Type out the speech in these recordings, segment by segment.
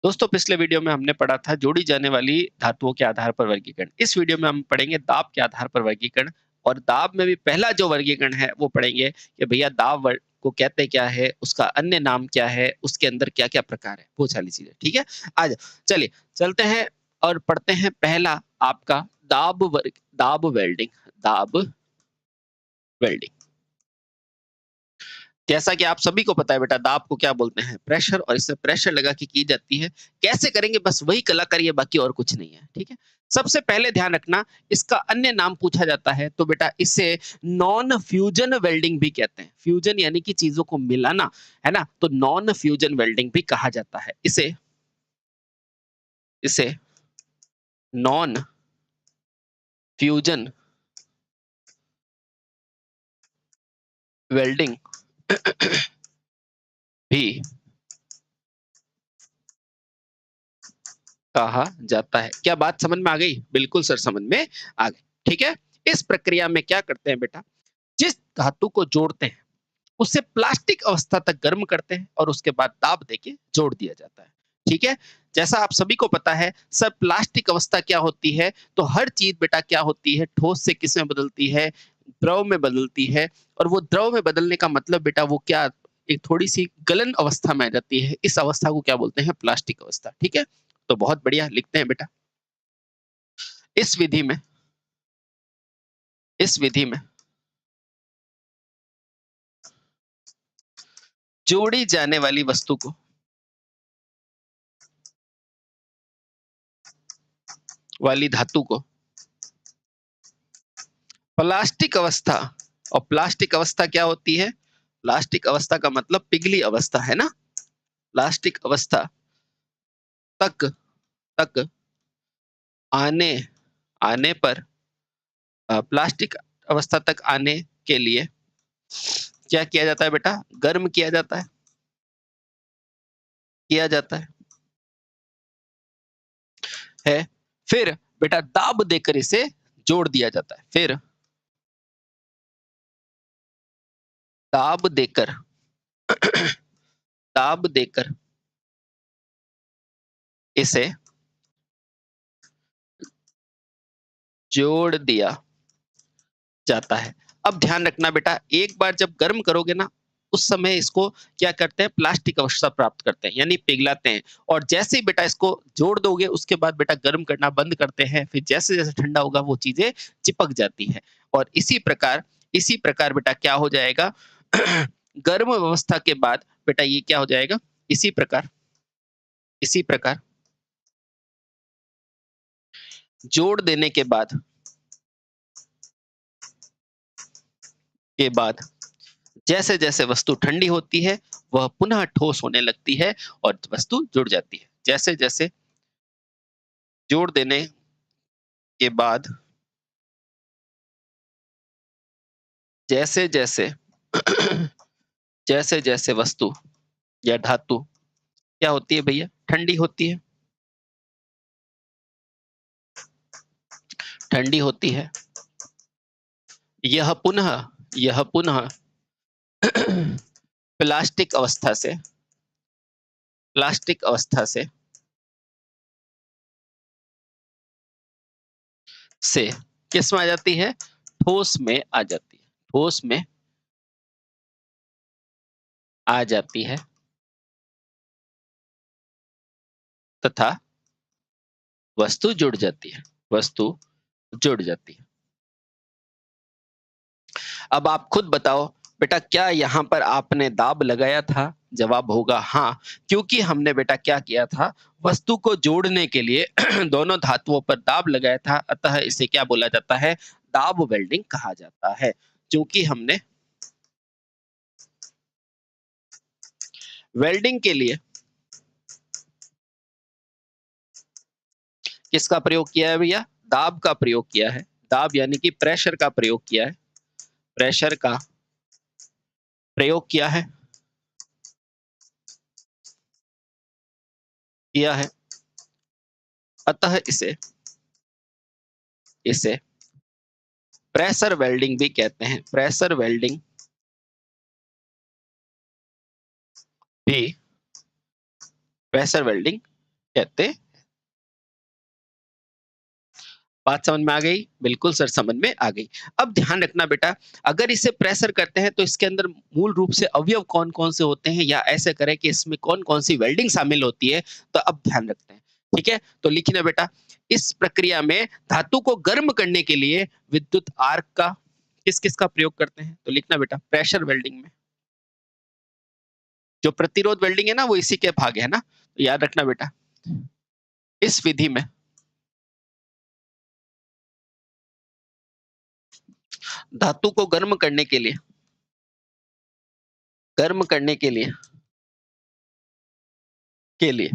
दोस्तों पिछले वीडियो में हमने पढ़ा था जोड़ी जाने वाली धातुओं के आधार पर वर्गीकरण। इस वीडियो में हम पढ़ेंगे दाब के आधार पर वर्गीकरण। और दाब में भी पहला जो वर्गीकरण है वो पढ़ेंगे कि भैया दाब को कहते क्या है, उसका अन्य नाम क्या है, उसके अंदर क्या क्या प्रकार है, वो सारी चीजें। ठीक है, आज चलिए चलते हैं और पढ़ते हैं पहला आपका दाब वेल्डिंग। दाब वेल्डिंग, जैसा कि आप सभी को पता है बेटा, दाब को क्या बोलते हैं, प्रेशर, और इससे प्रेशर लगा के की जाती है। कैसे करेंगे, बस वही कलाकारी है, बाकी और कुछ नहीं है। ठीक है, सबसे पहले ध्यान रखना, इसका अन्य नाम पूछा जाता है तो बेटा इसे नॉन फ्यूजन वेल्डिंग भी कहते हैं। फ्यूजन यानी कि चीजों को मिलाना, है ना, तो नॉन फ्यूजन वेल्डिंग भी कहा जाता है इसे। इसे नॉन फ्यूजन वेल्डिंग भी कहा जाता है। क्या बात समझ में आ गई? बिल्कुल सर, समझ में आ गई। ठीक है, इस प्रक्रिया में क्या करते हैं बेटा, जिस धातु को जोड़ते हैं उसे प्लास्टिक अवस्था तक गर्म करते हैं और उसके बाद दाब देके जोड़ दिया जाता है। ठीक है, जैसा आप सभी को पता है सर, प्लास्टिक अवस्था क्या होती है, तो हर चीज बेटा क्या होती है, ठोस से किस में बदलती है, द्रव में बदलती है। और वो द्रव में बदलने का मतलब बेटा वो क्या, एक थोड़ी सी गलन अवस्था में आ जाती है। इस अवस्था को क्या बोलते हैं, प्लास्टिक अवस्था। ठीक है, तो बहुत बढ़िया लिखते हैं बेटा। इस विधि में इस विधि में जोड़ी जाने वाली वस्तु को वाली धातु को प्लास्टिक अवस्था, और प्लास्टिक अवस्था क्या होती है, प्लास्टिक अवस्था का मतलब पिघली अवस्था, है ना। प्लास्टिक अवस्था तक तक आने आने पर, प्लास्टिक अवस्था तक आने के लिए क्या किया जाता है बेटा, गर्म किया जाता है। फिर बेटा दाब देकर इसे जोड़ दिया जाता है। फिर दाब देकर दाब देकर इसे जोड़ दिया जाता है। अब ध्यान रखना बेटा, एक बार जब गर्म करोगे ना, उस समय इसको क्या करते हैं, प्लास्टिक अवस्था प्राप्त करते हैं, यानी पिघलाते हैं। और जैसे ही बेटा इसको जोड़ दोगे उसके बाद बेटा गर्म करना बंद करते हैं। फिर जैसे जैसे ठंडा होगा वो चीजें चिपक जाती है। और इसी प्रकार बेटा क्या हो जाएगा गर्म अवस्था के बाद बेटा ये क्या हो जाएगा, इसी प्रकार जोड़ देने के बाद जैसे जैसे वस्तु ठंडी होती है वह पुनः ठोस होने लगती है और वस्तु जुड़ जाती है। जैसे जैसे जोड़ देने के बाद, जैसे जैसे जैसे जैसे वस्तु या धातु क्या होती है भैया, ठंडी होती है। यह पुनः यह पुनः प्लास्टिक अवस्था से प्लास्टिक अवस्था से किस में आ जाती है, ठोस में आ जाती है। ठोस में आ जाती है तथा वस्तु जुड़ जाती है। वस्तु जुड़ जाती है। अब आप खुद बताओ बेटा, क्या यहाँ पर आपने दाब लगाया था? जवाब होगा हाँ, क्योंकि हमने बेटा क्या किया था, वस्तु को जोड़ने के लिए दोनों धातुओं पर दाब लगाया था। अतः इसे क्या बोला जाता है, दाब वेल्डिंग कहा जाता है। क्योंकि हमने वेल्डिंग के लिए किसका प्रयोग किया है भैया, दाब का प्रयोग किया है। दाब यानी कि प्रेशर का प्रयोग किया है। प्रेशर का प्रयोग किया है। अतः इसे इसे प्रेशर वेल्डिंग भी कहते हैं। भी प्रेशर वेल्डिंग कहते। बात समझ में आ गई? बिल्कुल सर, समझ में आ गई। अब ध्यान रखना बेटा, अगर इसे प्रेशर करते हैं तो इसके अंदर मूल रूप से अवयव कौन-कौन से होते हैं, या ऐसे करें कि इसमें कौन-कौन सी वेल्डिंग शामिल होती है, तो अब ध्यान रखते हैं। ठीक है? तो लिखना बेटा, इस प्रक्रिया में धातु को गर्म करने के लिए विद्युत आर्क का किस-किस का प्रयोग करते हैं? तो लिखना बेटा, प्रेशर वेल्डिंग में। जो प्रतिरोध वेल्डिंग है ना, वो इसी के भाग है ना? तो याद रखना बेटा, इस विधि में धातु को गर्म करने के लिए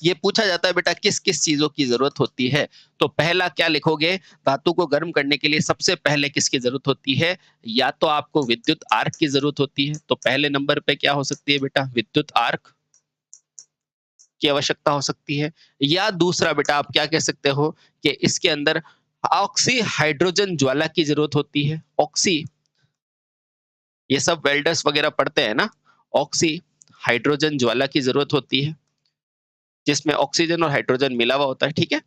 ये पूछा जाता है बेटा, किस किस चीजों की जरूरत होती है। तो पहला क्या लिखोगे, धातु को गर्म करने के लिए सबसे पहले किसकी जरूरत होती है, या तो आपको विद्युत आर्क की जरूरत होती है। तो पहले नंबर पे क्या हो सकती है बेटा, विद्युत आर्क की आवश्यकता हो सकती है। या दूसरा बेटा आप क्या कह सकते हो कि इसके अंदर ऑक्सी हाइड्रोजन ज्वाला की जरूरत होती है। ऑक्सी, ये सब वेल्डर्स वगैरह पढ़ते हैं ना, ऑक्सी हाइड्रोजन ज्वाला की जरूरत होती है, जिसमें ऑक्सीजन और हाइड्रोजन मिला हुआ होता है। ठीक है?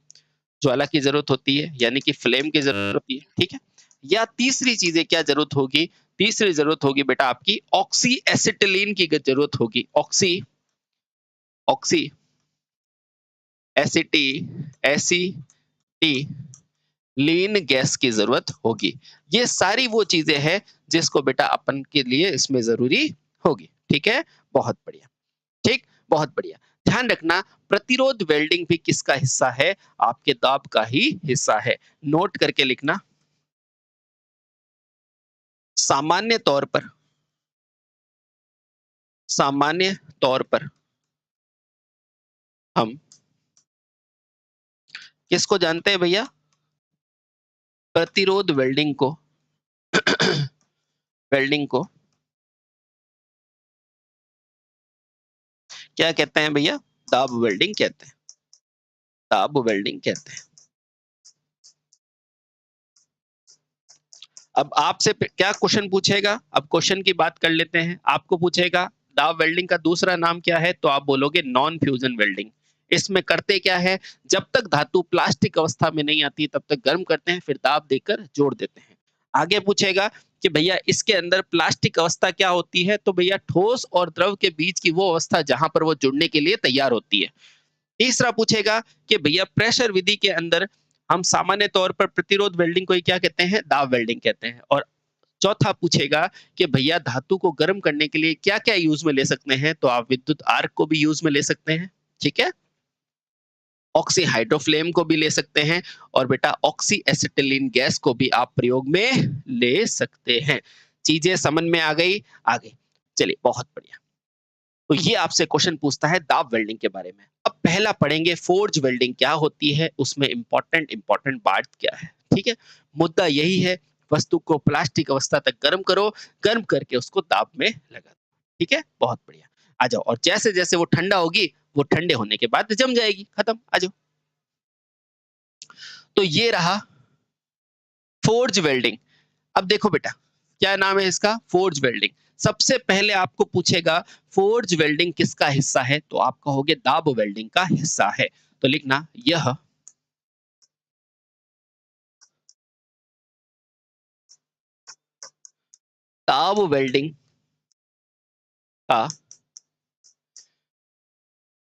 ज्वाला की जरूरत होती है, यानी कि फ्लेम की जरूरत होती है। ठीक है? या तीसरी चीजें क्या जरूरत होगी, तीसरी जरूरत होगी बेटा आपकी ऑक्सी एसिटिलीन की जरूरत होगी। ऑक्सी ऑक्सी एसिटी एसिटिलीन गैस की जरूरत होगी। ये सारी वो चीजें हैं जिसको बेटा अपन के लिए इसमें जरूरी होगी। ठीक है? बहुत बढ़िया। ठीक, बहुत बढ़िया। ध्यान रखना, प्रतिरोध वेल्डिंग भी किसका हिस्सा है, आपके दाब का ही हिस्सा है। नोट करके लिखना, सामान्य तौर पर सामान्य तौर पर हम किसको जानते हैं भैया, प्रतिरोध वेल्डिंग को वेल्डिंग को क्या कहते हैं भैया, दाब वेल्डिंग कहते हैं। दाब वेल्डिंग कहते हैं। अब आपसे क्या क्वेश्चन पूछेगा, अब क्वेश्चन की बात कर लेते हैं। आपको पूछेगा दाब वेल्डिंग का दूसरा नाम क्या है, तो आप बोलोगे नॉन फ्यूजन वेल्डिंग। इसमें करते क्या है, जब तक धातु प्लास्टिक अवस्था में नहीं आती तब तक गर्म करते हैं, फिर दाब देकर जोड़ देते हैं। आगे पूछेगा कि भैया इसके अंदर प्लास्टिक अवस्था क्या होती है, तो भैया ठोस और द्रव के बीच की वो अवस्था जहां पर वो जुड़ने के लिए तैयार होती है। तीसरा पूछेगा कि भैया प्रेशर विधि के अंदर हम सामान्य तौर पर प्रतिरोध वेल्डिंग को ही क्या कहते हैं, दाब वेल्डिंग कहते हैं। और चौथा पूछेगा कि भैया धातु को गर्म करने के लिए क्या क्या यूज में ले सकते हैं, तो आप विद्युत आर्क को भी यूज में ले सकते हैं। ठीक है? ऑक्सी हाइड्रोफ्लेम को भी ले सकते हैं, और बेटा ऑक्सी एसिटिलीन गैस को भी आप प्रयोग में ले सकते हैं। चीजें समझ में आ गई? आ गई। चलिए, बहुत बढ़िया। तो ये आपसे क्वेश्चन पूछता है दाब वेल्डिंग के बारे में। अब पहला पढ़ेंगे फोर्ज वेल्डिंग क्या होती है, उसमें इंपॉर्टेंट इंपॉर्टेंट बात क्या है। ठीक है? मुद्दा यही है, वस्तु को प्लास्टिक अवस्था तक गर्म करो, गर्म करके उसको दाब में लगा दो। ठीक है? बहुत बढ़िया। आ जाओ, और जैसे जैसे वो ठंडा होगी, वो ठंडे होने के बाद जम जाएगी, खत्म। आ जाओ। तो ये रहा फोर्ज वेल्डिंग। अब देखो बेटा, क्या नाम है इसका, फोर्ज वेल्डिंग। सबसे पहले आपको पूछेगा फोर्ज वेल्डिंग किसका हिस्सा है, तो आप कहोगे दाब वेल्डिंग का हिस्सा है। तो लिखना, यह दाब वेल्डिंग का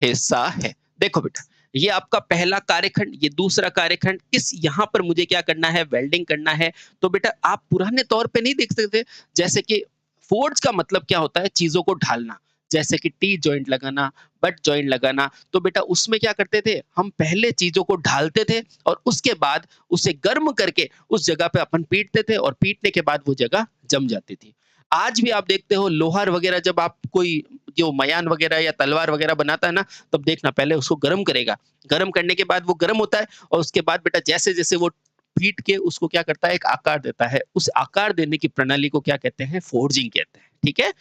हिस्सा है। देखो बेटा, ये आपका पहला कार्यखंड, ये दूसरा कार्यखंड, इस यहाँ पर मुझे क्या करना है, वेल्डिंग करना है। तो बेटा आप पुराने तौर पे नहीं देख सकते, जैसे कि फोर्ज का मतलब क्या होता है, चीजों को ढालना, जैसे कि टी जॉइंट लगाना, बट जॉइंट लगाना। तो बेटा उसमें क्या करते थे, हम पहले चीजों को ढालते थे और उसके बाद उसे गर्म करके उस जगह पे अपन पीटते थे, और पीटने के बाद वो जगह जम जाती थी। आज भी आप देखते हो लोहार वगैरह, जब आप कोई जो मयान वगैरह या तलवार वगैरह बनाता है ना, तब देखना पहले उसको गर्म करेगा। गर्म करने के बाद वो गर्म होता है, और उसके बाद बेटा जैसे जैसे वो पीट के उसको क्या करता है, एक आकार देता है। उस आकार देने की प्रणाली को क्या कहते हैं, फोर्जिंग कहते हैं। ठीक है?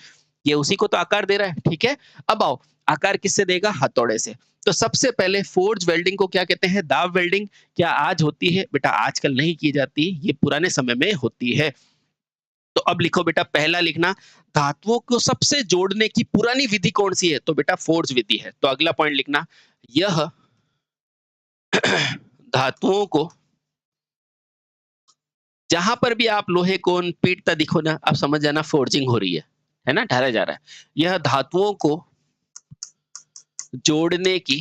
ये उसी को तो आकार दे रहा है। ठीक है? अब आओ, आकार किससे देगा, हथौड़े से। तो सबसे पहले फोर्ज वेल्डिंग को क्या कहते हैं, दाब वेल्डिंग। क्या आज होती है बेटा, आजकल नहीं की जाती, ये पुराने समय में होती है। तो अब लिखो बेटा, पहला लिखना, धातुओं को सबसे जोड़ने की पुरानी विधि कौन सी है, तो बेटा फोर्ज विधि है। तो अगला पॉइंट लिखना, यह धातुओं को जहां पर भी आप लोहे को पीटता दिखो ना, आप समझ जाना फोर्जिंग हो रही है ना, ढाला जा रहा है। यह धातुओं को जोड़ने की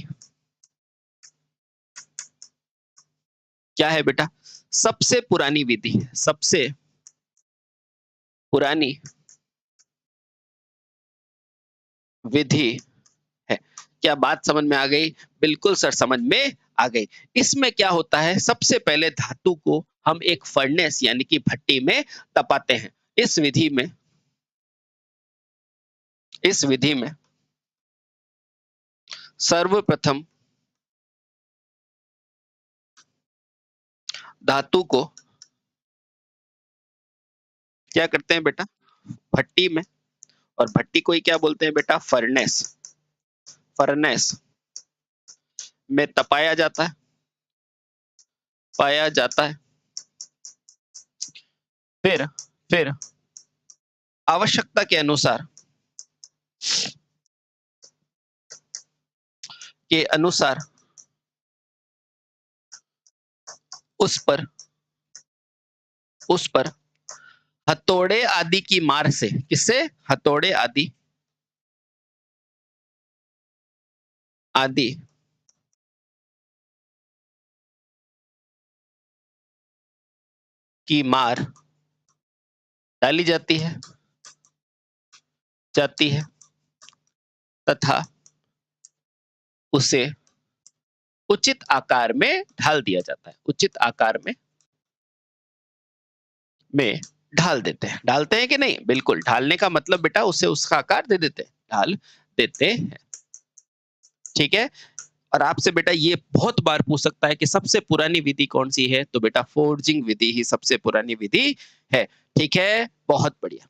क्या है बेटा, सबसे पुरानी विधि है, सबसे पुरानी विधि है। क्या बात समझ में आ गई? बिल्कुल सर, समझ में आ गई। इसमें क्या होता है, सबसे पहले धातु को हम एक फर्नेस यानी कि भट्टी में तपाते हैं। इस विधि में इस विधि में सर्वप्रथम धातु को क्या करते हैं बेटा, भट्टी में, और भट्टी को ही क्या बोलते हैं बेटा, फर्नेस, फर्नेस में तपाया जाता है, पाया जाता है। फिर आवश्यकता के अनुसार के अनुसार, उस पर उस पर हथौड़े आदि की मार से, किससे, हथौड़े आदि आदि की मार डाली जाती है तथा उसे उचित आकार में ढाल दिया जाता है, उचित आकार में ढाल देते हैं। डालते हैं कि नहीं? बिल्कुल, ढालने का मतलब बेटा उसे उसका आकार दे देते हैं, ढाल देते हैं। ठीक है। और आपसे बेटा ये बहुत बार पूछ सकता है कि सबसे पुरानी विधि कौन सी है, तो बेटा फोर्जिंग विधि ही सबसे पुरानी विधि है। ठीक है, बहुत बढ़िया।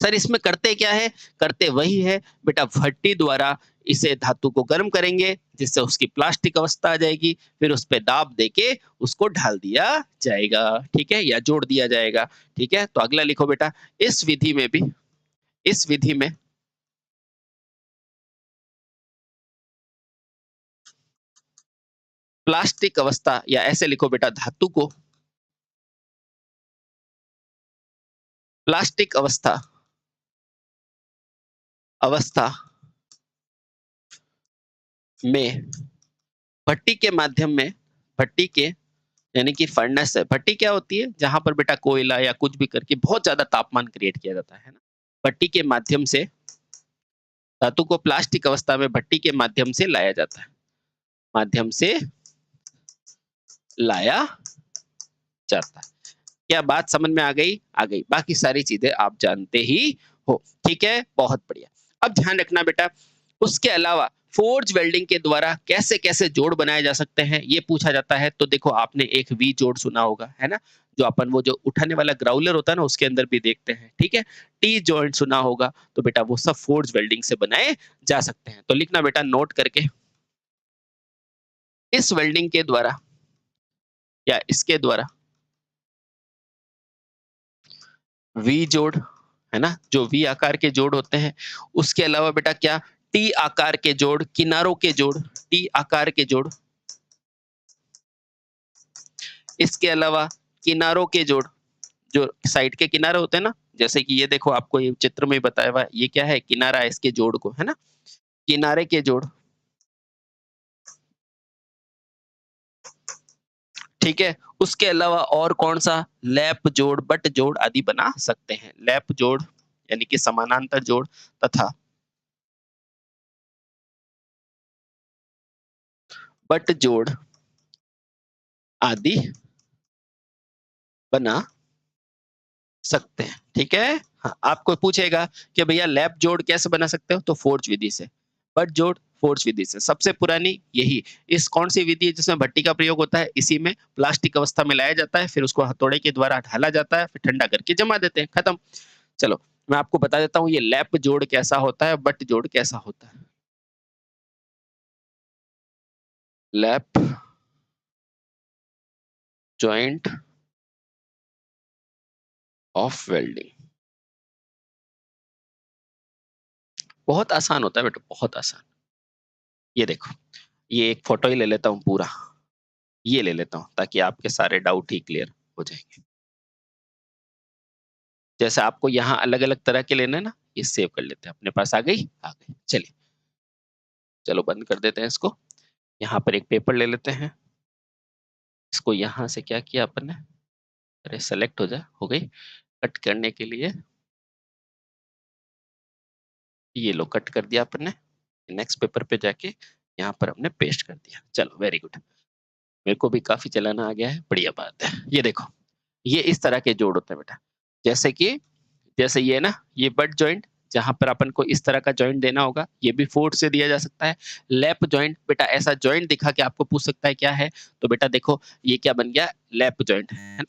सर इसमें करते क्या है, करते वही है बेटा, भट्टी द्वारा इसे धातु को गर्म करेंगे जिससे उसकी प्लास्टिक अवस्था आ जाएगी, फिर उस पे दाब देके उसको ढाल दिया जाएगा, ठीक है, या जोड़ दिया जाएगा। ठीक है, तो अगला लिखो बेटा, इस विधि में भी इस विधि में प्लास्टिक अवस्था, या ऐसे लिखो बेटा, धातु को प्लास्टिक अवस्था में भट्टी के माध्यम में, भट्टी के यानी कि फर्नेस है। भट्टी क्या होती है, जहां पर बेटा कोयला या कुछ भी करके बहुत ज्यादा तापमान क्रिएट किया जाता है ना, भट्टी के माध्यम से धातु को प्लास्टिक अवस्था में भट्टी के माध्यम से लाया जाता है, माध्यम से लाया जाता है। क्या बात समझ में आ गई? आ गई। बाकी सारी चीजें आप जानते ही हो। ठीक है, बहुत बढ़िया। अब ध्यान रखना बेटा, उसके अलावा फोर्ज वेल्डिंग के द्वारा कैसे कैसे जोड़ बनाए जा सकते हैं, ये पूछा जाता है। तो देखो, आपने एक वी जोड़ सुना होगा, है ना, जो अपन वो जो उठाने वाला ग्राउलर होता है ना, उसके अंदर भी देखते हैं। ठीक है, टी जॉइंट सुना होगा, तो बेटा वो सब फोर्ज वेल्डिंग से बनाए जा सकते हैं। तो लिखना बेटा नोट करके, इस वेल्डिंग के द्वारा या इसके द्वारा वी जोड़, है ना, जो वी आकार के जोड़ होते हैं। उसके अलावा बेटा क्या, टी आकार के जोड़, किनारों के जोड़, टी आकार के जोड़। इसके अलावा किनारों के जोड़, जो साइड के किनारे होते हैं ना, जैसे कि ये देखो, आपको ये चित्र में बताया हुआ है, ये क्या है, किनारा है, इसके जोड़ को, है ना, किनारे के जोड़। ठीक है, उसके अलावा और कौन सा, लैप जोड़, बट जोड़ आदि बना सकते हैं। लैप जोड़ यानी कि समानांतर जोड़, तथा बट जोड़ आदि बना सकते हैं। ठीक है, हाँ, आपको पूछेगा कि भैया लैप जोड़ कैसे बना सकते हो, तो फोर्ज विधि से। बट जोड़ फोर्ज विधि से, सबसे पुरानी यही। इस कौन सी विधि है जिसमें भट्टी का प्रयोग होता है, इसी में प्लास्टिक अवस्था में लाया जाता है, फिर उसको हथौड़े के द्वारा ढाला जाता है, फिर ठंडा करके जमा देते हैं, खत्म। चलो मैं आपको बता देता हूँ ये लैप जोड़ कैसा होता है, बट जोड़ कैसा होता है। लैप जॉइंट ऑफ वेल्डिंग बहुत आसान होता है बेटा, बहुत आसान। ये देखो, ये एक फोटो ही ले लेता हूँ पूरा, ये ले लेता हूँ ताकि आपके सारे डाउट ही क्लियर हो जाएँगे। जैसे आपको यहाँ अलग-अलग तरह के लेने हैं ना, ये सेव कर लेते हैं। अपने पास आ गई? आ गई। चलिए, चलो बंद कर देते हैं इसको। यहाँ पर एक पेपर ले लेते हैं। इसको यहाँ से क्या किया अपन ने, अरे सेलेक्ट हो जा, हो गई। कट करने के लिए ये लो कट कर दिया अपन ने। नेक्स्ट पेपर पे जाके यहाँ पर हमने पेस्ट कर दिया। चलो वेरी गुड। मेरे को भी काफ़ी चलाना आ गया है, बढ़िया बात है। ये देखो, ये इस तरह के जोड़ होते हैं बेटा। जैसे कि जैसे ये ना, ये बट जॉइंट जहाँ पर अपन को इस तरह का जॉइंट देना होगा, ये भी फोर्थ से दिया जा सकता है। लैप जॉइंट बेटा ऐसा जॉइंट दिखा के आपको पूछ सकता है क्या है? तो बेटा देखो ये क्या बन गया? लैप जॉइंट है।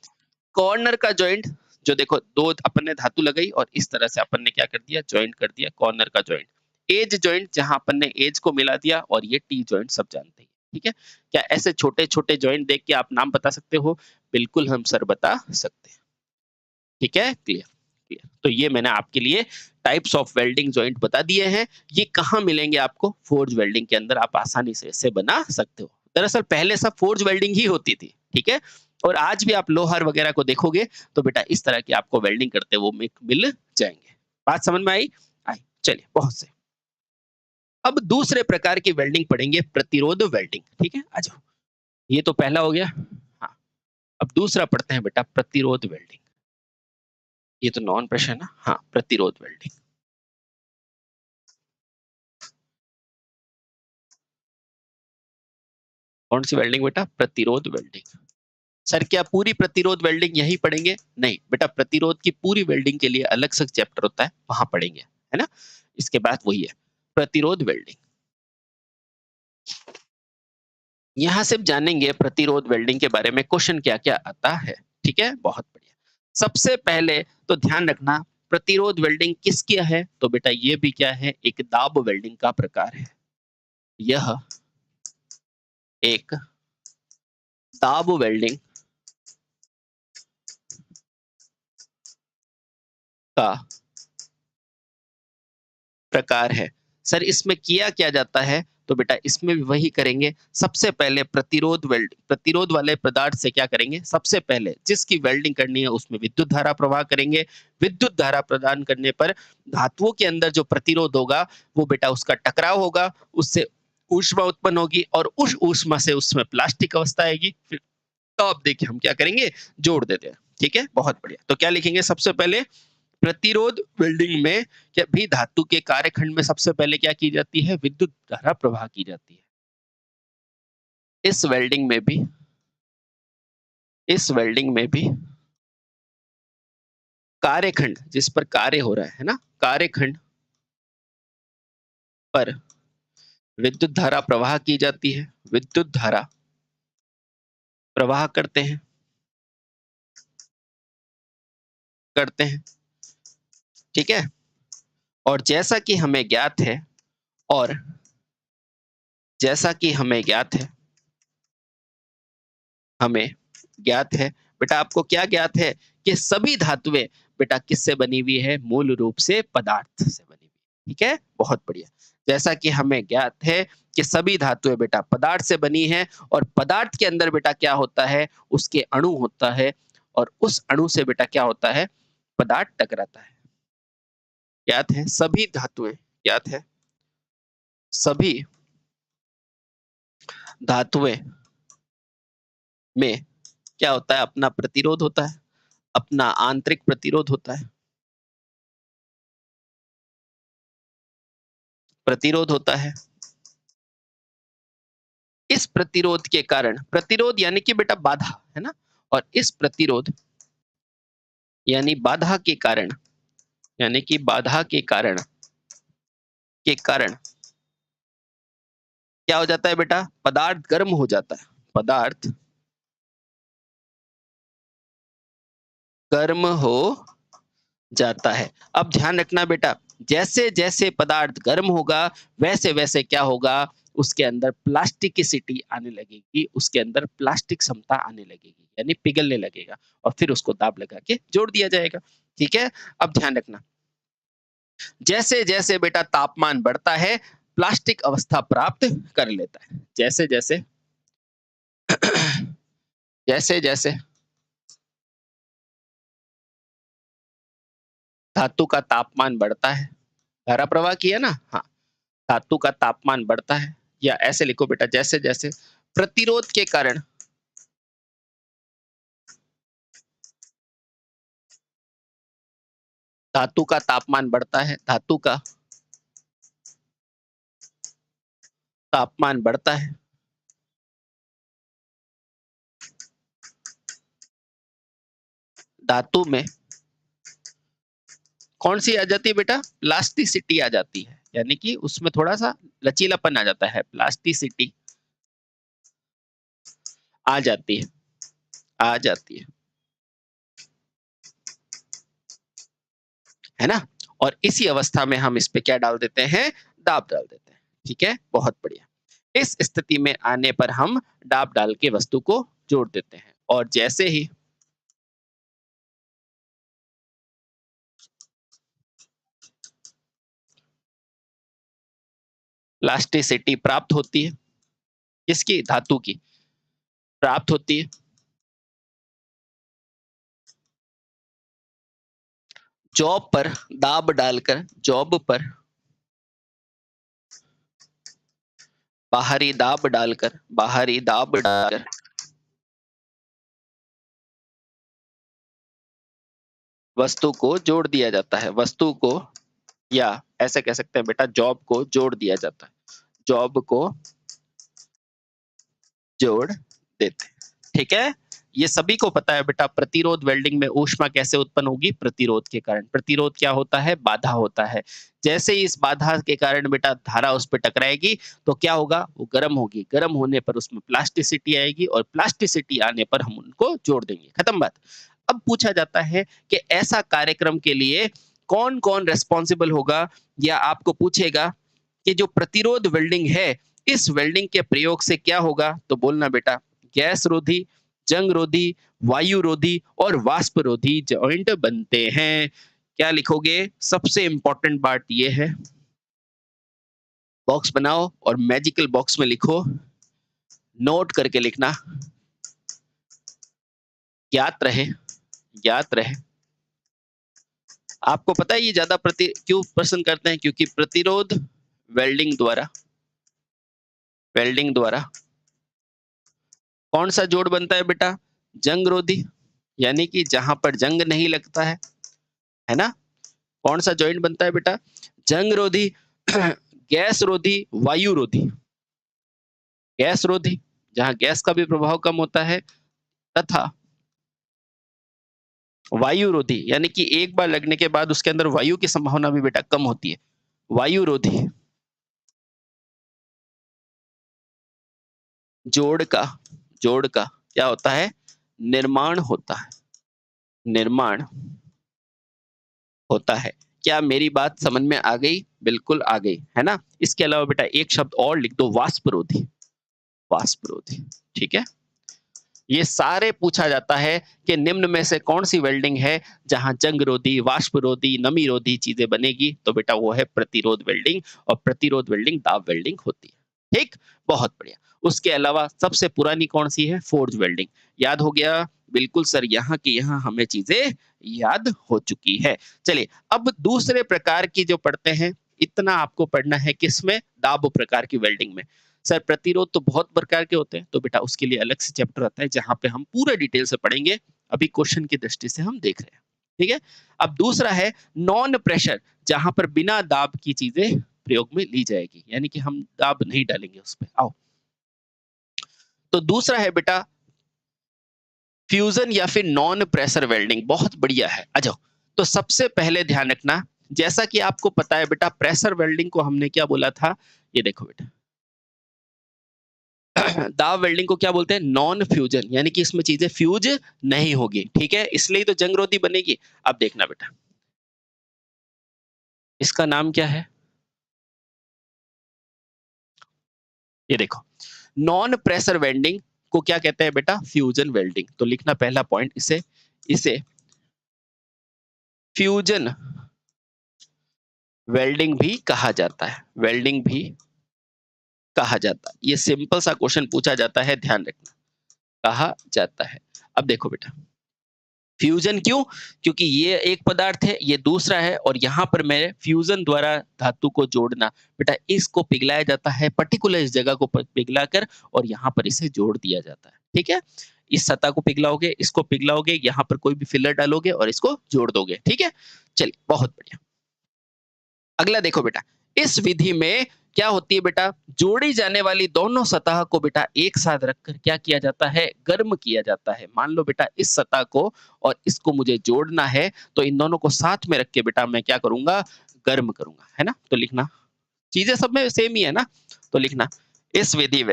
कॉर्नर का जॉइंट जो देखो 2 अपन ने धातु लगाई और इस तरह से अपन ने क्या कर दिया? जॉइंट कर दिया कॉर्नर का जॉइंट। एज जॉइंट जहाँ अपन ने एज को मिला दिया और ये टी जॉइंट सब जानते हैं। ठीक है? क्या ऐसे छोटे-छोटे जॉइंट देख के आप नाम बता सकते हो? बिल्कुल हम सर बता सकते हैं। ठीक है? Clear, clear. तो ये मैंने आपके लिए टाइप्स ऑफ वेल्डिंग जॉइंट बता दिए हैं। ये कहाँ मिलेंगे आपको? फोर्ज वेल्डिंग के अंदर आप आसानी से इसे बना सकते हो। दरअसल पहले सब फोर्ज वेल्डिंग ही होती थी, ठीक है? और आज भी आप लोहार वगैरह को देखोगे तो बेटा इस तरह की आपको वेल्डिंग करते वो मिल जाएँगे। बात समझ में आई? आई। चलिए बहुत सही। अब दूसरे प्रकार की वेल्डिंग पढ़ेंगे प्रतिरोध वेल्डिंग, ठीक है? आ जाओ। ये तो पहला हो गया। हाँ, अब दूसरा पढ़ते हैं बेटा प्रतिरोध वेल्डिंग। ये तो नॉन प्रेशर है ना? हाँ, प्रतिरोध वेल्डिंग। कौन सी वेल्डिंग बेटा? प्रतिरोध वेल्डिंग। सर क्या पूरी प्रतिरोध वेल्डिंग यहीं पढ़ेंगे? नहीं, बेटा प्रतिरोध की पूरी वेल्डिंग के लिए अलग से चैप्टर होता है, वहां पढ़ेंगे, है ना? इसके बाद वही है, प्रतिरोध वेल्डिंग। यहाँ सिर्फ जानेंगे प्रतिरोध वेल्डिंग के बारे में क्वेश्चन क्या-क्या आता है, ठीक है? बहुत बढ़िया। सबसे पहले तो ध्यान रखना प्रतिरोध वेल्डिंग किसकी है? तो बेटा ये भी क्या है? एक दाब वेल्डिंग का प्रकार है। यह एक दाब वेल्डिंग का प्रकार है। सर इसमें किया क्या जाता है? तो बेटा इसमें भी वही करेंगे। सबसे पहले प्रतिरोध वाले पदार्थ से क्या करेंगे? सबसे पहले जिसकी वेल्डिंग करनी है उसमें विद्युत धारा प्रवाह करेंगे। विद्युत धारा प्रदान करने पर धातुओं के अंदर जो प्रतिरोध होगा वो बेटा उसका टकराव होगा, उससे ऊष्मा उत्पन्न होगी और उस ऊष्मा से उसमें प्लास्टिक अवस्था आएगी। फिर तो अब देखिए हम क्या करेंगे? जोड़ देते हैं। ठीक है? बहुत बढ़िया। तो क्या लिखेंगे सबसे पहले? प्रतिरोध वेल्डिंग में क्या भी धातु के कार्यखंड में सबसे पहले क्या की जाती है? विद्युत धारा प्रवाह की जाती है। इस वेल्डिंग में भी इस वेल्डिंग में भी कार्यखंड जिस पर कार्य हो रहा है ना? कार्यखंड पर विद्युत धारा प्रवाह की जाती है। विद्युत धारा प्रवाह करते हैं, ठीक है? और और जैसा कि हमें ज्ञात है बेटा आपको क्या ज्ञात है कि सभी धातुएं बेटा किससे बनी हुई है? मूल रूप से पदार्थ से बनी हुई। ठीक है? बहुत बढ़िया। जैसा कि हमें ज्ञात है कि सभी धातुएं बेटा पदार्थ से बनी है और पदार्थ के अंदर बेटा क्या होता है? उसके अणु होता है और उस अणु से बेटा क्या होता है? पदार्थ टकराता है। ज्ञात है सभी धातुएं, ज्ञात है सभी धातुएं में क्या होता है? अपना प्रतिरोध होता है, अपना आंतरिक प्रतिरोध होता है। प्रतिरोध होता है। इस प्रतिरोध के कारण प्रतिरोध यानी कि बेटा बाधा है ना? और इस प्रतिरोध यानी बाधा के कारण यानी कि बाधा के कारण क्या हो जाता है बेटा? पदार्थ गर्म हो जाता है। पदार्थ गर्म हो जाता है। अब ध्यान रखना बेटा जैसे जैसे पदार्थ गर्म होगा वैसे वैसे क्या होगा? उसके अंदर प्लास्टिसिटी आने लगेगी, उसके अंदर प्लास्टिक क्षमता आने लगेगी, यानी पिघलने लगेगा और फिर उसको दाब लगा के जोड़ दिया जाएगा। ठीक है? अब ध्यान रखना जैसे जैसे बेटा तापमान बढ़ता है प्लास्टिक अवस्था प्राप्त कर लेता है। जैसे जैसे जैसे जैसे धातु का तापमान बढ़ता है, धारा प्रवाह की है ना, हाँ, धातु का तापमान बढ़ता है, या ऐसे लिखो बेटा, जैसे जैसे प्रतिरोध के कारण धातु का तापमान बढ़ता है, धातु का तापमान बढ़ता है, धातु में कौन सी आ जाती है बेटा, प्लास्टिसिटी आ जाती है, यानी कि उसमें थोड़ा सा लचीलापन आ जाता है, प्लास्टिसिटी आ जाती है, आ जाती है ना। और इसी अवस्था में हम इस पे क्या डाल देते हैं, दाब डाल देते हैं। ठीक है, बहुत बढ़िया। इस स्थिति में आने पर हम दाब डाल के वस्तु को जोड़ देते हैं, और जैसे ही प्लास्टिसिटी प्राप्त होती है, किसकी, धातु की प्राप्त होती है, जॉब पर दाब डालकर, जॉब पर बाहरी दाब डालकर, बाहरी दाब डालकर वस्तु को जोड़ दिया जाता है, वस्तु को, या ऐसे कह सकते हैं बेटा, जॉब को जोड़ दिया जाता है, जॉब को जोड़ देते हैं। ठीक है, ये सभी को पता है बेटा, प्रतिरोध वेल्डिंग में ऊष्मा कैसे उत्पन्न होगी, प्रतिरोध के कारण। प्रतिरोध क्या होता है, बाधा होता है। जैसे ही इस बाधा के कारण बेटा धारा उस पर टकराएगी तो क्या होगा, वो गर्म होगी, गर्म होने पर उसमें प्लास्टिसिटी आएगी, और प्लास्टिसिटी आने पर हम उनको जोड़ देंगे, खत्म बात। अब पूछा जाता है कि ऐसा कार्यक्रम के लिए कौन कौन रेस्पॉन्सिबल होगा, या आपको पूछेगा कि जो प्रतिरोध वेल्डिंग है, इस वेल्डिंग के प्रयोग से क्या होगा, तो बोलना बेटा, गैस रोधी, जंग रोधी, वायु रोधी और वाष्प रोधी जॉइंट बनते हैं। क्या लिखोगे, सबसे इंपॉर्टेंट बात ये है, बॉक्स बनाओ और मैजिकल बॉक्स में लिखो, नोट करके लिखना, ज्ञात रहे, ज्ञात रहे। आपको पता है ये ज्यादा क्यों पसंद करते हैं, क्योंकि प्रतिरोध वेल्डिंग द्वारा, वेल्डिंग द्वारा कौन सा जोड़ बनता है बेटा, जंग रोधी, यानी कि जहां पर जंग नहीं लगता है ना, कौन सा जॉइंट बनता है बेटा, जंग रोधी, गैस रोधी, वायु रोधी, गैस रोधी जहां गैस का भी प्रभाव कम होता है, तथा वायु रोधी, यानी कि एक बार लगने के बाद उसके अंदर वायु की संभावना भी बेटा कम होती है, वायु रोधी जोड़ का क्या होता है, निर्माण होता है, निर्माण होता है। क्या मेरी बात समझ में आ गई, बिल्कुल आ गई है ना। इसके अलावा बेटा एक शब्द और लिख दो, वाष्परोधी, वाष्परोधी। ठीक है, ये सारे पूछा जाता है कि निम्न में से कौन सी वेल्डिंग है जहां जंग रोधी, वाष्प रोधी, नमी रोधी चीजें बनेगी, तो बेटा वो है प्रतिरोध वेल्डिंग, और प्रतिरोध वेल्डिंग दाब वेल्डिंग होती है। ठीक, बहुत बढ़िया। उसके अलावा सबसे पुरानी कौन सी है, फोर्ज वेल्डिंग। याद हो गया, बिल्कुल सर, यहाँ की यहाँ हमें चीजें याद हो चुकी है। चलिए अब दूसरे प्रकार की जो पढ़ते हैं, इतना आपको पढ़ना है किसमें, दाब प्रकार की वेल्डिंग में। सर प्रतिरोध तो बहुत प्रकार के होते हैं, तो बेटा उसके लिए अलग से चैप्टर आता है जहां पे हम पूरा डिटेल से पढ़ेंगे, अभी क्वेश्चन की दृष्टि से हम देख रहे हैं। ठीक है, अब दूसरा है नॉन प्रेशर, जहां पर बिना दाब की चीजें प्रयोग में ली जाएगी, यानी कि हम दाब नहीं डालेंगे उस पर। आओ, तो दूसरा है बेटा फ्यूजन या फिर नॉन प्रेशर वेल्डिंग, बहुत बढ़िया है, आ जाओ। तो सबसे पहले ध्यान रखना, जैसा कि आपको पता है बेटा, प्रेशर वेल्डिंग को हमने क्या बोला था, ये देखो बेटा, दाब वेल्डिंग को क्या बोलते हैं, नॉन फ्यूजन, यानी कि इसमें चीजें फ्यूज नहीं होगी। ठीक है, इसलिए तो जंगरोधी बनेगी। अब देखना बेटा, इसका नाम क्या है, ये देखो, नॉन प्रेशर वेल्डिंग को क्या कहते हैं बेटा, फ्यूजन वेल्डिंग। तो लिखना पहला पॉइंट, इसे इसे फ्यूजन वेल्डिंग भी कहा जाता है, वेल्डिंग भी कहा जाता है? ये सिंपल सा क्वेश्चन पूछा जाता है, ध्यान रखना, कहा जाता है। अब देखो बेटा, फ्यूजन क्यों? क्योंकि ये एक पदार्थ है, ये दूसरा है और यहाँ पर मैं फ्यूजन द्वारा धातु को जोड़ना, बेटा इसको पिघलाया जाता है, पर्टिकुलर इस जगह को पिघलाकर और यहाँ पर इसे जोड़ दिया जाता है। ठीक है? इस सतह को पिघलाओगे, इसको पिघलाओगे, यहाँ पर कोई भी फिलर डालोगे और इसको जोड़ दोगे। ठीक है? चलिए, बहुत बढ़िया। अगला देखो बेटा, इस विधि में क्या होती है बेटा, जोड़ी जाने वाली दोनों सतह को बेटा एक साथ रखकर क्या किया जाता है, गर्म किया जाता है। मान लो बेटा इस सतह को और इसको मुझे जोड़ना है, तो इन दोनों को साथ में रख के बेटा मैं क्या करूंगा, गर्म करूंगा, है ना? तो लिखना, चीजें सब में सेम ही है ना, तो लिखना इस विधि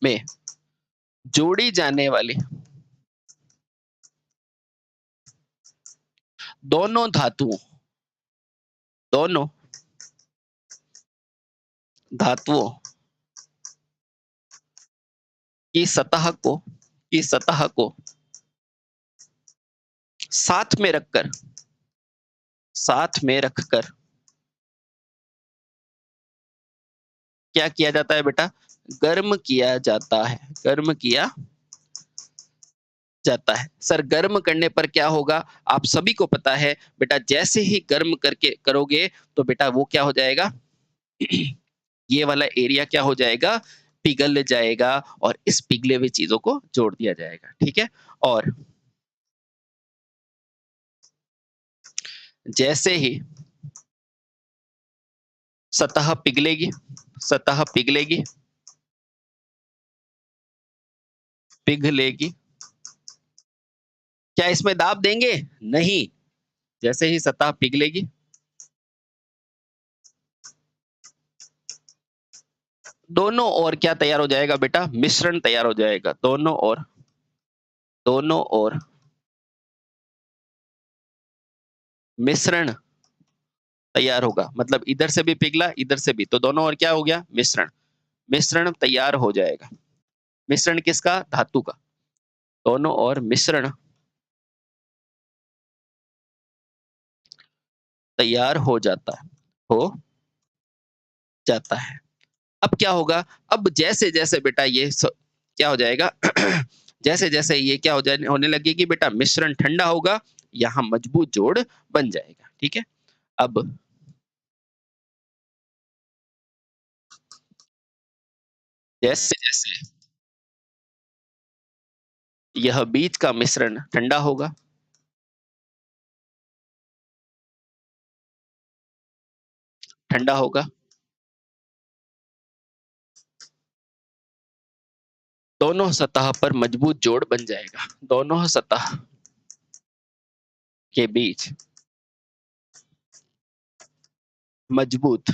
में जोड़ी जाने वाली दोनों धातुओं दोनों धातुओं की सतह को साथ में रखकर क्या किया जाता है बेटा, गर्म किया जाता है, गर्म किया जाता है। सर गर्म करने पर क्या होगा, आप सभी को पता है बेटा, जैसे ही गर्म करके करोगे तो बेटा वो क्या हो जाएगा ये वाला एरिया क्या हो जाएगा, पिघल जाएगा और इस पिघले हुए चीजों को जोड़ दिया जाएगा। ठीक है? और जैसे ही सतह पिघलेगी सतह पिघलेगी पिघलेगी क्या इसमें दाब देंगे? नहीं। जैसे ही सतह पिघलेगी दोनों ओर क्या तैयार हो जाएगा बेटा, मिश्रण तैयार हो जाएगा। दोनों ओर मिश्रण तैयार होगा, मतलब इधर से भी पिघला, इधर से भी, तो दोनों ओर क्या हो गया, मिश्रण। मिश्रण तैयार हो जाएगा। मिश्रण किसका, धातु का। दोनों ओर मिश्रण तैयार हो जाता है। अब क्या होगा, अब जैसे जैसे बेटा क्या हो जाएगा जैसे जैसे ये क्या हो जाने होने लगेगी बेटा, मिश्रण ठंडा होगा, यहाँ मजबूत जोड़ बन जाएगा। ठीक है? अब जैसे जैसे यह बीज का मिश्रण ठंडा होगा, ठंडा होगा, दोनों सतह पर मजबूत जोड़ बन जाएगा। दोनों सतह के बीच मजबूत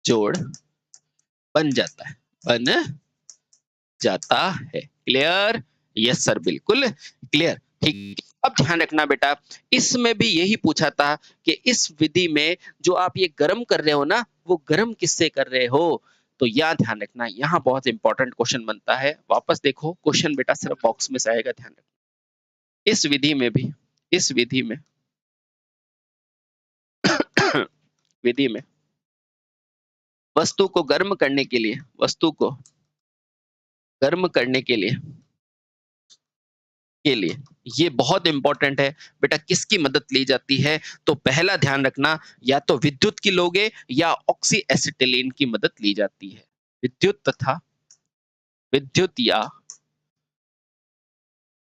जोड़ बन जाता है, बन जाता है। क्लियर? यस सर, बिल्कुल क्लियर। ठीक। अब ध्यान रखना बेटा, इसमें भी यही पूछा था कि इस विधि में जो आप ये गर्म कर रहे हो ना, वो गर्म किससे कर रहे हो? तो यह ध्यान रखना, यहाँ बहुत इंपॉर्टेंट क्वेश्चन बनता है। वापस देखो क्वेश्चन बेटा, सिर्फ बॉक्स में से आएगा, ध्यान रखना। इस विधि में वस्तु को गर्म करने के लिए ये बहुत इंपॉर्टेंट है बेटा, किसकी मदद ली जाती है? तो पहला ध्यान रखना, या तो विद्युत की लोगे या ऑक्सी एसिटिलीन की मदद ली जाती है। विद्युत या,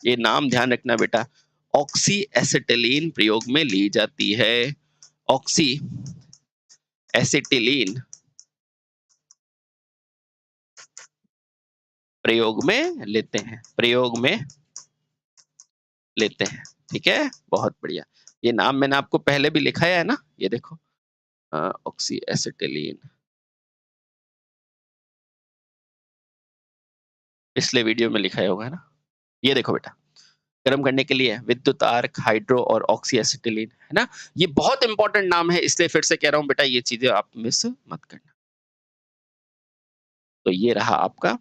ये नाम ध्यान रखना बेटा, ऑक्सी एसिटिलीन प्रयोग में ली जाती है। ऑक्सी एसिटिलीन प्रयोग में लेते हैं। ठीक है? बहुत बढ़िया। ये नाम मैंने आपको पहले भी लिखाया है ना, ये देखो, ऑक्सी एसिटिलीन, पिछले वीडियो में लिखाया होगा, है ना? ये देखो बेटा, गर्म करने के लिए विद्युत आर्क, हाइड्रो और ऑक्सी एसिटिलीन, है ना? ये बहुत इंपॉर्टेंट नाम है, इसलिए फिर से कह रहा हूँ बेटा, ये चीजें आप मिस मत करना। तो ये रहा आपका,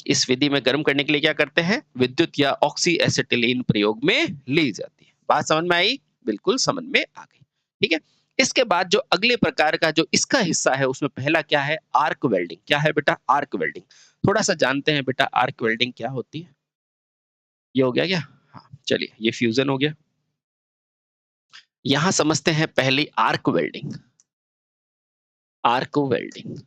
इस विधि में गर्म करने के लिए क्या करते हैं, विद्युत या ऑक्सी एसिटिलीन प्रयोग में ली जाती है। बात समझ में आई? बिल्कुल समझ में आ गई। ठीक है? इसके बाद जो अगले प्रकार का जो इसका हिस्सा है उसमें पहला क्या है? Arc welding. क्या है बेटा? Arc welding. थोड़ा-सा जानते हैं बेटा आर्क वेल्डिंग क्या होती है? ये हो गया क्या? हाँ, चलिए ये फ्यूज़न हो गया। यहाँ समझते हैं पहली आर्क वेल्डिंग। Arc welding.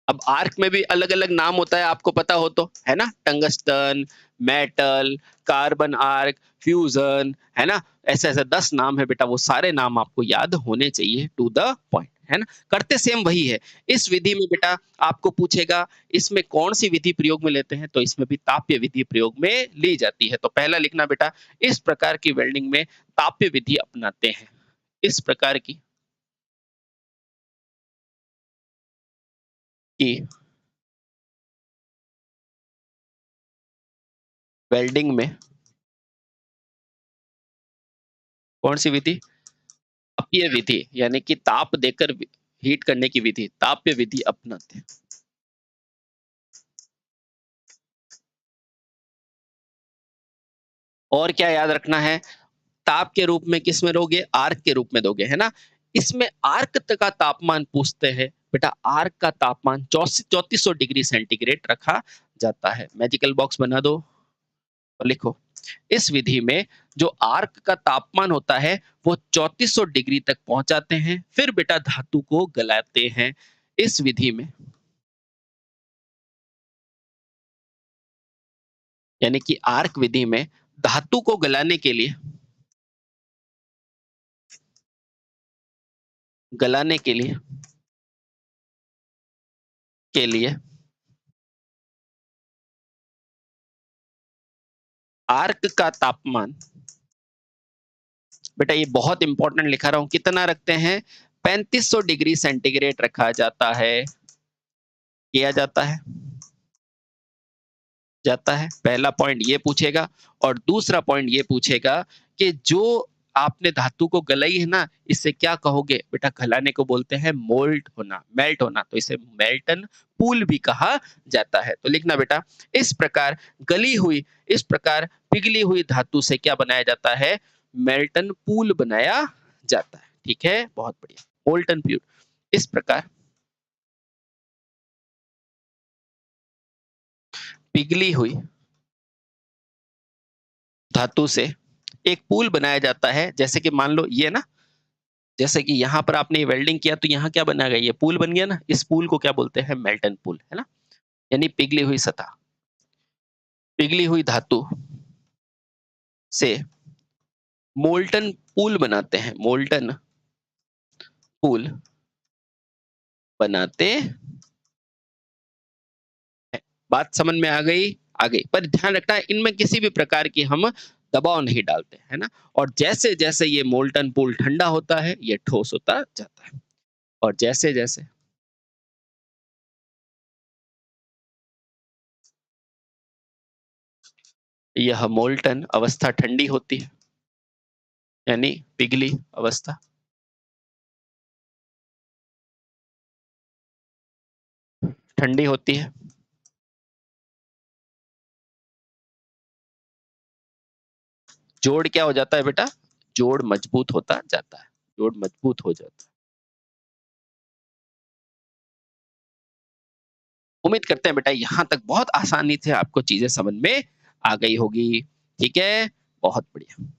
अब आर्क में भी अलग-अलग नाम होता है आपको पता हो तो, है ना? Tungsten, metal, carbon arc, fusion, है ना? ऐसे-ऐसे 10 नाम है बेटा, वो सारे नाम आपको याद होने चाहिए टू द पॉइंट, है ना? करते सेम वही है। इस विधि में बेटा आपको पूछेगा इसमें कौन-सी विधि प्रयोग में लेते हैं? तो इसमें भी ताप्य विधि प्रयोग में ली जाती है। तो पहला लिखना बेटा इस प्रकार की वेल्डिंग में ताप्य विधि अपनाते हैं। इस प्रकार की कि वेल्डिंग में कौन-सी विधि? तापीय विधि यानी कि ताप देकर हीट करने की विधि, ताप्य विधि अपनाते हैं। और क्या याद रखना है? ताप के रूप में किस में दोगे? आर्क के रूप में दोगे, है ना? इसमें आर्क का तापमान पूछते हैं। बेटा आर्क का तापमान 3400 डिग्री सेंटीग्रेड रखा जाता है। मैजिकल बॉक्स बना दो और लिखो। इस विधि में जो आर्क का तापमान होता है वो 3400 डिग्री तक पहुंचाते हैं। फिर बेटा धातु को गलाते हैं। इस विधि में यानी कि आर्क विधि में धातु को गलाने के लिए आर्क का तापमान बेटा ये बहुत इंपॉर्टेंट लिखा रहा हूं कितना रखते हैं 3500 डिग्री सेंटीग्रेड रखा जाता है किया जाता है पहला पॉइंट ये पूछेगा और दूसरा पॉइंट ये पूछेगा कि जो आपने धातु को गलाई है ना इससे क्या कहोगे बेटा गलाने को बोलते हैं मेल्ट होना तो इसे मेल्टन पूल भी कहा जाता है तो लिखना बेटा इस प्रकार गली हुई इस प्रकार पिघली हुई धातु से क्या बनाया जाता है मेल्टन पूल बनाया जाता है ठीक है बहुत बढ़िया मोल्टन पूल इस प्रकार पिघली हुई धातु से एक पूल बनाया जाता है जैसे कि मान लो ये ना जैसे कि यहाँ पर आपने वेल्डिंग किया तो यहाँ क्या बना गया ये पूल बन गया ना इस पूल को क्या बोलते हैं मेल्टन पूल है ना यानी पिघली हुई सतह पिघली हुई धातु से मोल्टन पूल बनाते हैं मोल्टन पूल बनाते बात समझ में आ गई पर ध्यान रखना है इनमें किसी भी प्रकार की हम दबाव नहीं डालते है ना और जैसे जैसे ये मोल्टन पूल ठंडा होता है ये ठोस होता जाता है और जैसे जैसे यह मोल्टन अवस्था ठंडी होती है यानी पिघली अवस्था ठंडी होती है जोड़ क्या हो जाता है बेटा जोड़ मजबूत होता जाता है जोड़ मजबूत हो जाता है उम्मीद करते हैं बेटा यहाँ तक बहुत आसानी से आपको चीजें समझ में आ गई होगी ठीक है बहुत बढ़िया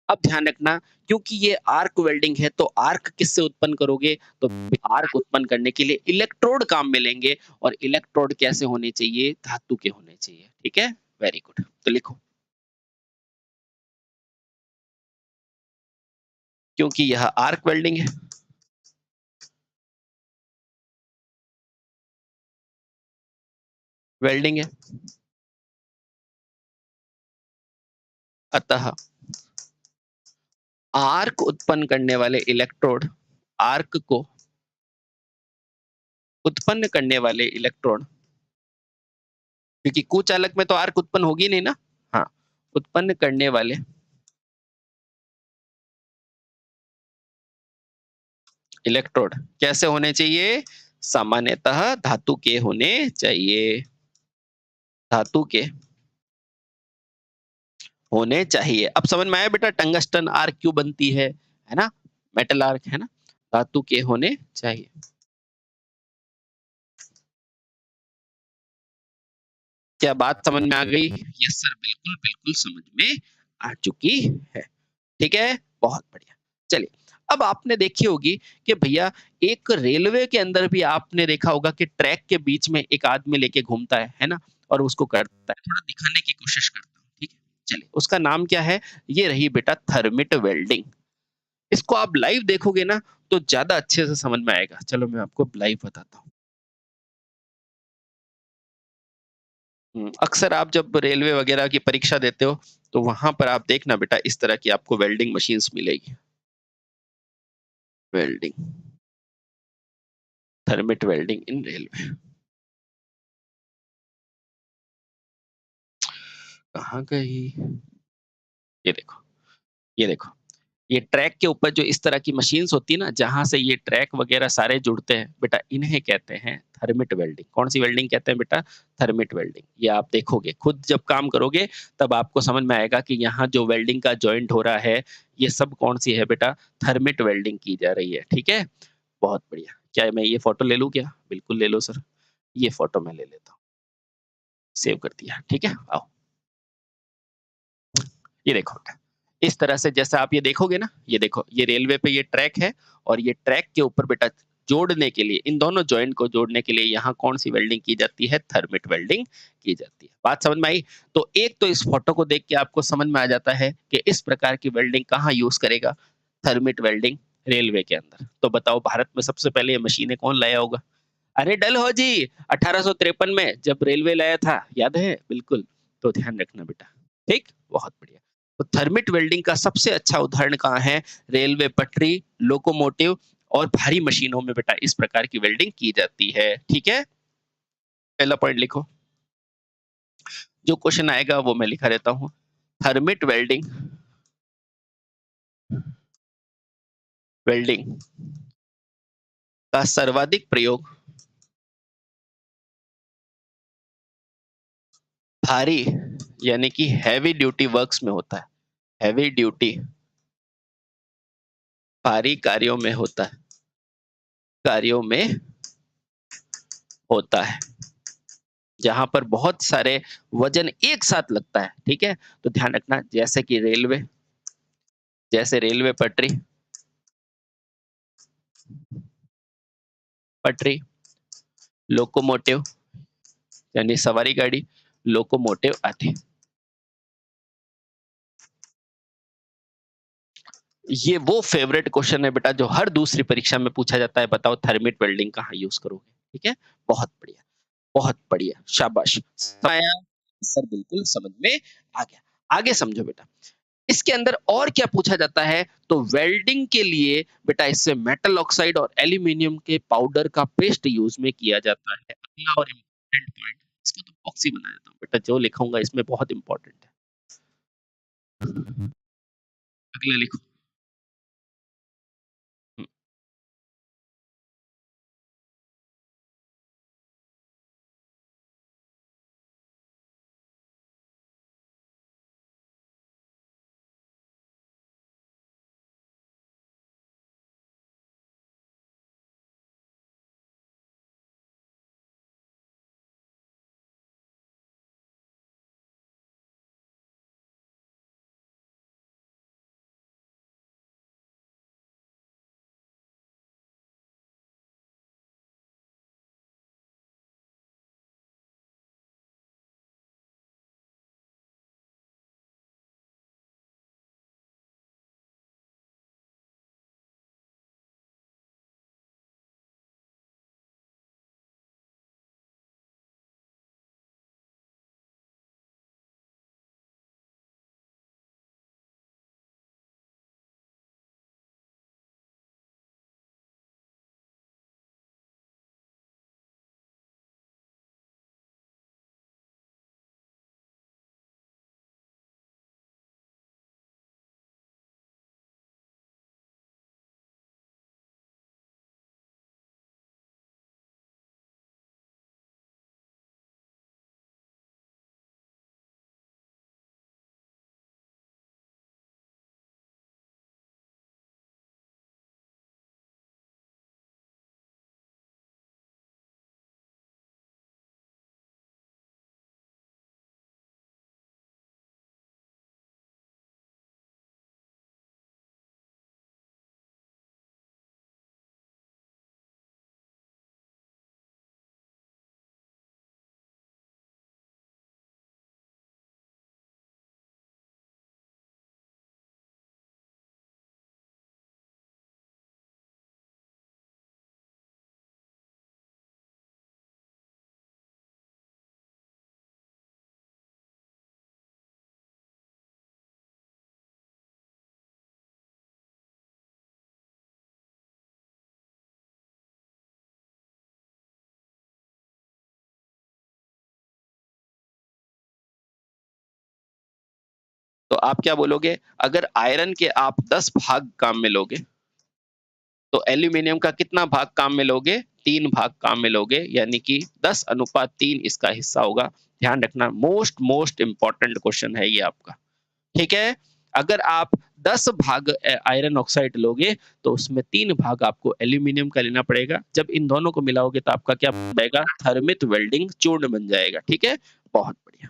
अब ध्यान रखना क्योंकि ये आर्क वेल्डिंग है तो आर्क किससे उत्पन्न करोगे तो आर्क उत्पन्न करने के लिए इलेक्ट्रोड काम में लेंगे और इलेक्ट्रोड कैसे होने चाहिए धातु के होने चाहिए ठीक है वेरी गुड तो लिखो क्योंकि यह आर्क वेल्डिंग है वेल्डिंग है अतः आर्क उत्पन्न करने वाले इलेक्ट्रोड आर्क को उत्पन्न करने वाले इलेक्ट्रॉन क्योंकि कुचालक में तो आर्क उत्पन्न होगी नहीं ना हाँ उत्पन्न करने वाले इलेक्ट्रोड कैसे होने चाहिए सामान्यतः धातु के होने चाहिए धातु के होने चाहिए। अब समझ में आया बेटा टंगस्टन आर्क क्यों बनती है ना? मेटल आर्क है ना? धातु के होने चाहिए। क्या बात समझ में आ गई? यस सर, बिल्कुल, बिल्कुल समझ में आ चुकी है। ठीक है? बहुत बढ़िया। चलिए, अब आपने देखी होगी कि भैया एक रेलवे के अंदर भी आपने देखा होगा कि ट्रैक के बीच में एक आदमी लेके घूमता है ना? और उसको करता है। थोड़ा दिखाने की कोशिश करता हूँ, ठीक है? चलिए, उसका नाम क्या है? ये रही बेटा थर्मिट वेल्डिंग। इसको आप लाइव देखोगे ना, तो ज़्यादा अच्छे से समझ में आएगा। चलो मैं आपको लाइव बताता हूँ। अक्सर आप जब रेलवे वगैरह की परीक्षा देते हो, तो वहाँ पर आप देखना बेटा इस तरह की आपको वेल्डिंग मशीन्स मिलेगी। वेल्डिंग, थर्मिट वेल्डिंग इन रेलवे। कहाँ गई? ये देखो, ये देखो। ये ट्रैक के ऊपर जो इस तरह की मशीन्स होती है ना, जहाँ से ये ट्रैक वगैरह सारे जुड़ते हैं, बेटा इन्हें कहते हैं थर्मिट वेल्डिंग। कौन-सी वेल्डिंग कहते हैं बेटा? Thermite welding. ये आप देखोगे, खुद जब काम करोगे, तब आपको समझ में आएगा कि यहाँ जो वेल्डिंग का जॉइंट हो रहा है, ये सब कौन-सी है बेटा? थर्मिट वेल्डिंग की जा रही है, ठीक है? बहुत बढ़िया। क्या मैं ये फ़ोटो ले लूँ क्या? बिल्कुल ले लो सर। ये फ़ोटो मैं ले लेता हूँ। सेव कर दिया, ठीक है? आओ। ये देखो बेटा, इस तरह से जैसा आप ये देखोगे ना, ये देखो, ये रेलवे पे ये ट्रैक है और ये ट्रैक के ऊपर बेटा जोड़ने के लिए, इन दोनों जॉइंट को जोड़ने के लिए यहाँ कौन-सी वेल्डिंग की जाती है? थर्मिट वेल्डिंग की जाती है। बात समझ में आई? तो एक तो इस फ़ोटो को देख के आपको समझ में आ जाता है कि इस प्रकार की वेल्डिंग कहाँ यूज़ करेगा? थर्मिट वेल्डिंग रेलवे के अंदर। तो बताओ भारत में सबसे पहले ये मशीनें कौन लाया होगा? अरे डलहौजी 1853 में जब रेलवे लाया था, याद है? बिल्कुल, तो ध्यान रखना बेटा, ठीक? बहुत बढ़िया। तो थर्मिट वेल्डिंग का सबसे अच्छा उदाहरण कहाँ है? रेलवे पटरी, लोकोमोटिव और भारी मशीनों में बेटा इस प्रकार की वेल्डिंग की जाती है, ठीक है? पहला पॉइंट लिखो। जो क्वेश्चन आएगा वो मैं लिखा देता हूँ। थर्मिट वेल्डिंग वेल्डिंग का सर्वाधिक प्रयोग भारी यानी कि हैवी ड्यूटी वर्क्स में होता है। हैवी ड्यूटी भारी कार्यों में होता है, जहाँ पर बहुत सारे वज़न एक साथ लगता है, ठीक है? तो ध्यान रखना जैसे कि रेलवे पटरी, लोकोमोटिव यानी सवारी गाड़ी, लोकोमोटिव आदि। ये वो फेवरेट क्वेश्चन है बेटा जो हर दूसरी परीक्षा में पूछा जाता है, बताओ थर्मिट वेल्डिंग कहाँ यूज़ करोगे? ठीक है? बहुत बढ़िया, बहुत बढ़िया, शाबाश! आया सर बिल्कुल समझ में आ गया। आगे समझो बेटा। इसके अंदर और क्या पूछा जाता है? तो वेल्डिंग के लिए बेटा इससे मेटल ऑक्साइड और एल्यूमीनियम के पाउडर का पेस्ट यूज़ में किया जाता है। अगला और इम्पोर्टेंट पॉइंट इसको तो बॉक्स ही बना देता हूँ बेटा जो लिखूँगा इसमें बहुत इम्पोर्टेंट है। अगला लिखो। हुँ। आप क्या बोलोगे, अगर आयरन के आप 10 भाग काम में लोगे, तो एल्यूमीनियम का कितना भाग काम में लोगे? 3 भाग काम में लोगे, यानी कि 10:3 इसका हिस्सा होगा। ध्यान रखना, मोस्ट मोस्ट इंपॉर्टेंट क्वेश्चन है ये आपका, ठीक है? अगर आप 10 भाग आयरन ऑक्साइड लोगे, तो उसमें 3 भाग आपको एल्यूमीनियम का लेना पड़ेगा। जब इन दोनों को मिलाओगे तो आपका क्या बन जाएगा? थर्मित वेल्डिंग चूर्ण बन जाएगा, ठीक है? बहुत बढ़िया,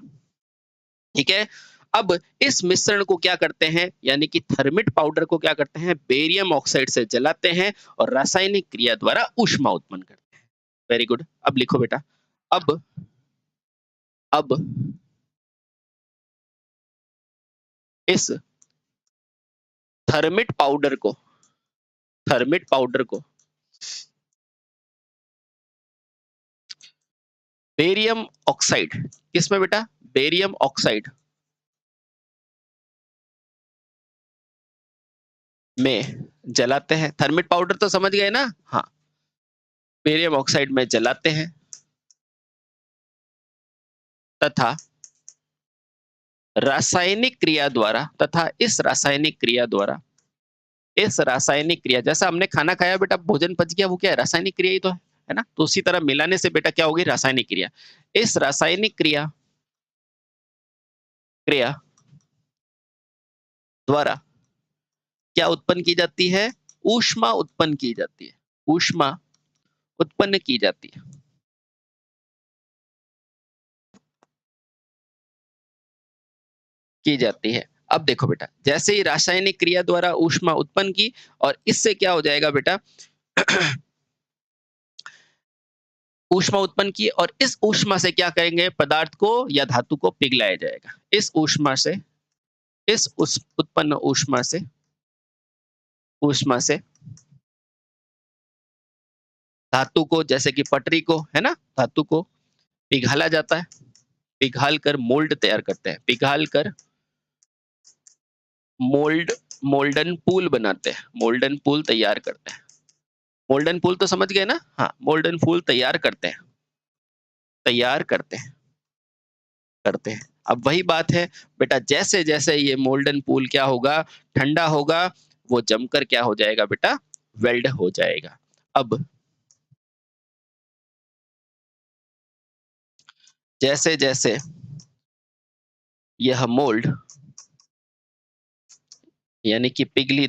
ठीक है? अब इस मिश्रण को क्या करते हैं, यानी कि थर्मिट पाउडर को क्या करते हैं? बेरियम ऑक्साइड से जलाते हैं और रासायनिक क्रिया द्वारा ऊष्मा उत्पन्न करते हैं। Very good. अब लिखो बेटा, अब अब इस थर्मिट पाउडर को थर्मिट पाउडर को बेरियम ऑक्साइड, किसमें बेटा? बेरियम ऑक्साइड में जलाते हैं। थर्मिट पाउडर तो समझ गए ना? हाँ, बेरियम ऑक्साइड में जलाते हैं तथा रासायनिक क्रिया द्वारा इस रासायनिक क्रिया, जैसा हमने खाना खाया बेटा, भोजन पच गया, वो क्या है? रासायनिक क्रिया ही तो है ना? तो उसी तरह मिलाने से बेटा क्या होगी? रासायनिक क्रिया। इस रासायनिक क्रिया क्रिया द्वारा क्या उत्पन्न की जाती है? ऊष्मा उत्पन्न की जाती है। ऊष्मा उत्पन्न की जाती है। की जाती है। अब देखो बेटा, जैसे ही रासायनिक क्रिया द्वारा ऊष्मा उत्पन्न की, और इससे क्या हो जाएगा बेटा? ऊष्मा उत्पन्न की, और इस ऊष्मा से क्या करेंगे? पदार्थ को या धातु को पिघलाया जाएगा। इस ऊष्मा से इस उस उत्पन्न ऊष्मा से धातु को, जैसे कि पटरी को, है ना, धातु को पिघाला जाता है। पिघाल कर मोल्ड तैयार करते हैं। पिघाल कर मोल्डन पूल बनाते हैं। मोल्डन पूल तैयार करते हैं। मोल्डन पूल तो समझ गए ना? हाँ, मोल्डन पूल तैयार करते हैं। तैयार करते हैं। अब वही बात है बेटा, जैसे जैसे ये मोल्डन पूल क्या होगा? ठंडा होगा, वो जमकर क्या हो जाएगा बेटा? वेल्ड हो जाएगा। अब जैसे जैसे यह मोल्ड, यानी कि पिघली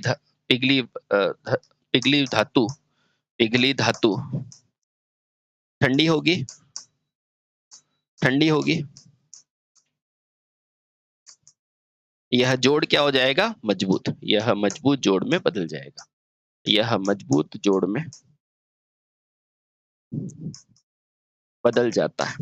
पिघली धातु पिघली धातु ठंडी होगी, ठंडी होगी, यह जोड़ क्या हो जाएगा? मजबूत। यह मजबूत जोड़ में बदल जाएगा। यह मजबूत जोड़ में बदल जाता है।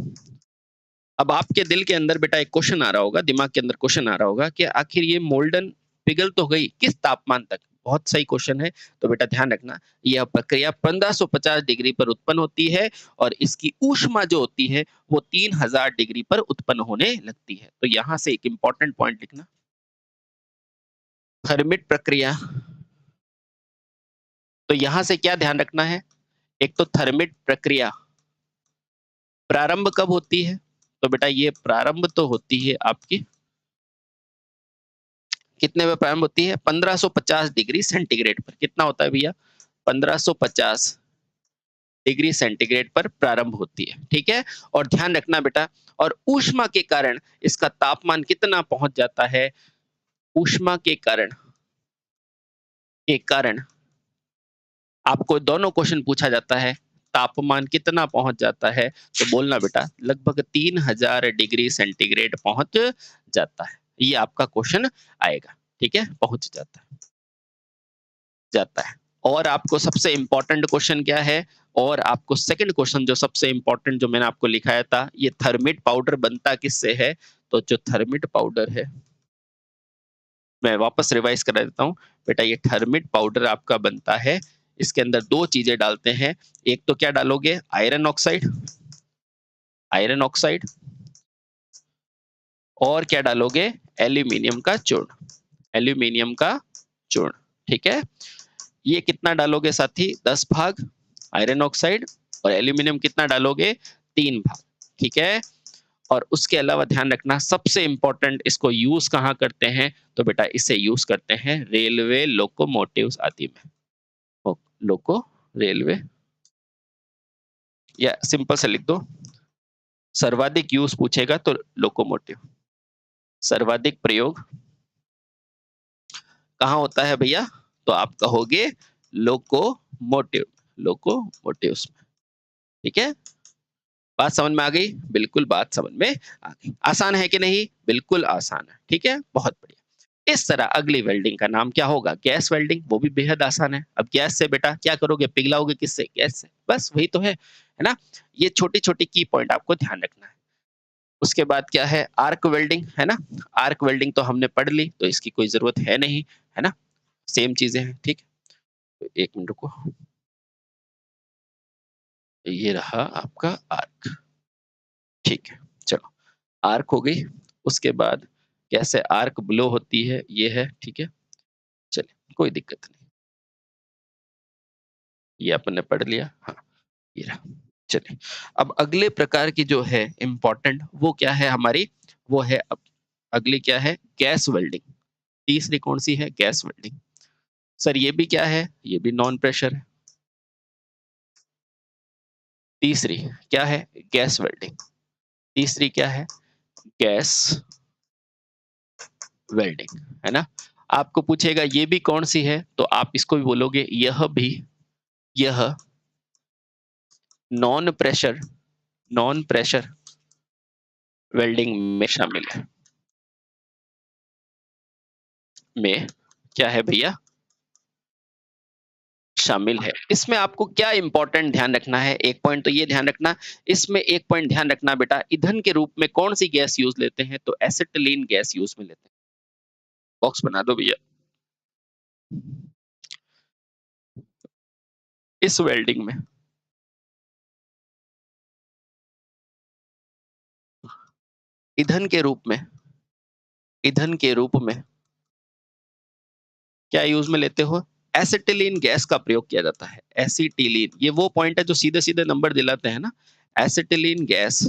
अब आपके दिल के अंदर बेटा एक क्वेश्चन आ रहा होगा, दिमाग के अंदर क्वेश्चन आ रहा होगा कि आखिर ये मोल्डन पिघल तो गई, किस तापमान तक? बहुत सही क्वेश्चन है। तो बेटा ध्यान रखना, यह प्रक्रिया 1550 डिग्री पर उत्पन्न होती है, और इसकी ऊष्मा जो होती है वो 3000 डिग्री पर उत्पन्न होने लगती है। तो यहां से एक इंपॉर्टेंट पॉइंट लिखना, थर्मिट प्रक्रिया। तो यहां से क्या ध्यान रखना है? एक तो थर्मिट प्रक्रिया प्रारंभ कब होती है? तो बेटा ये प्रारंभ तो होती है आपकी कितने में प्रारंभ होती है? 1550 डिग्री सेंटीग्रेड पर। कितना होता है भैया? 1550 डिग्री सेंटीग्रेड पर प्रारंभ होती है, ठीक है? और ध्यान रखना बेटा, और ऊष्मा के कारण इसका तापमान कितना पहुंच जाता है? ऊष्मा के कारण आपको दोनों क्वेश्चन पूछा जाता है। तापमान कितना पहुंच जाता है? तो बोलना बेटा लगभग 3000 डिग्री सेंटीग्रेड पहुंच जाता है। ये आपका क्वेश्चन आएगा, ठीक है? पहुंच जाता है। और आपको सबसे इंपॉर्टेंट क्वेश्चन क्या है? और आपको सेकंड क्वेश्चन जो सबसे इंपॉर्टेंट जो मैंने आपको लिखाया था, ये थर्मिट पाउडर बनता किससे है? तो जो थर्मिट पाउडर है, मैं वापस रिवाइज करा देता हूँ बेटा, ये थर्मिट पाउडर आपका बनता है, इसके अंदर दो चीजें डालते हैं। एक तो क्या डालोगे? आयरन ऑक्साइड, आयरन ऑक्साइड, और क्या डालोगे? एल्यूमिनियम का चूर्ण, एल्यूमिनियम का चूर्ण, ठीक है? ये कितना डालोगे साथी? 10 भाग आयरन ऑक्साइड, और एल्यूमिनियम कितना डालोगे? 3 भाग, ठीक है? और उसके अलावा ध्यान रखना सबसे इम्पोर्टेंट, इसको यूज़ कहाँ करते हैं? तो बेटा इसे यूज़ करते हैं रेलवे लोकोमोटिव्स आदि में। ओ लोको रेलवे या सिंपल से लिख दो, सर्वाधिक यूज़ पूछेगा तो लोकोमोटिव। सर्वाधिक प्रयोग कहाँ होता है भैया? तो आप कहोगे लोकोमोटिव, लोकोमोटिव्स में। ठीक है? बात समझ में आ गई? बिल्कुल बात समझ में आ गई। आसान है कि नहीं? बिल्कुल आसान है। ठीक है? बहुत बढ़िया। इस तरह अगली वेल्डिंग का नाम क्या होगा? गैस वेल्डिंग, वो भी बेहद आसान है। अब गैस से बेटा क्या करोगे? पिघलाओगे किससे? गैस से। बस वही तो है ना? ये छोटी-छोटी की पॉइंट आपको ध्यान रखना है। उसके बाद क्या है? आर्क वेल्डिंग, है ना? आर्क वेल्डिंग तो हमने पढ़ ली, तो इसकी कोई ज़रूरत है नहीं, है ना? सेम चीज़ें हैं, ठीक है? तो 1 मिनट रुको। ये रहा आपका आर्क, ठीक है। चलो, आर्क हो गई, उसके बाद कैसे आर्क ब्लो होती है, ये है, ठीक है? चलिए, कोई दिक्कत नहीं। ये अपन ने पढ़ लिया, हाँ, ये रहा। चलिए, अब अगले प्रकार की जो है इम्पोर्टेंट, वो क्या है हमारी? वो है अब अगली क्या है? Gas welding. तीसरी कौन-सी है? Gas welding. सर ये भी क्या है? ये भी नॉन प्रेशर है। तीसरी क्या है? Gas welding. तीसरी क्या है? गैस वेल्डिंग, है ना? आपको पूछेगा ये भी कौन-सी है? तो आप इसको भी बोलोगे यह non pressure non pressure welding में शामिल है। में क्या है भैया? शामिल है। इसमें आपको क्या इम्पोर्टेंट ध्यान रखना है? एक पॉइंट तो ये ध्यान रखना, इसमें एक पॉइंट ध्यान रखना बेटा, ईंधन के रूप में कौन-सी गैस यूज़ लेते हैं? तो एसिटिलीन गैस यूज़ में लेते हैं। बॉक्स बना दो भैया। इस वेल्डिंग में ईंधन के रूप में ईंधन के रूप में क्या यूज़ में लेते हो? एसिटिलीन गैस का प्रयोग किया जाता है। एसिटिलीन, ये वो पॉइंट है जो सीधे-सीधे नंबर दिलाते हैं ना? एसिटिलीन गैस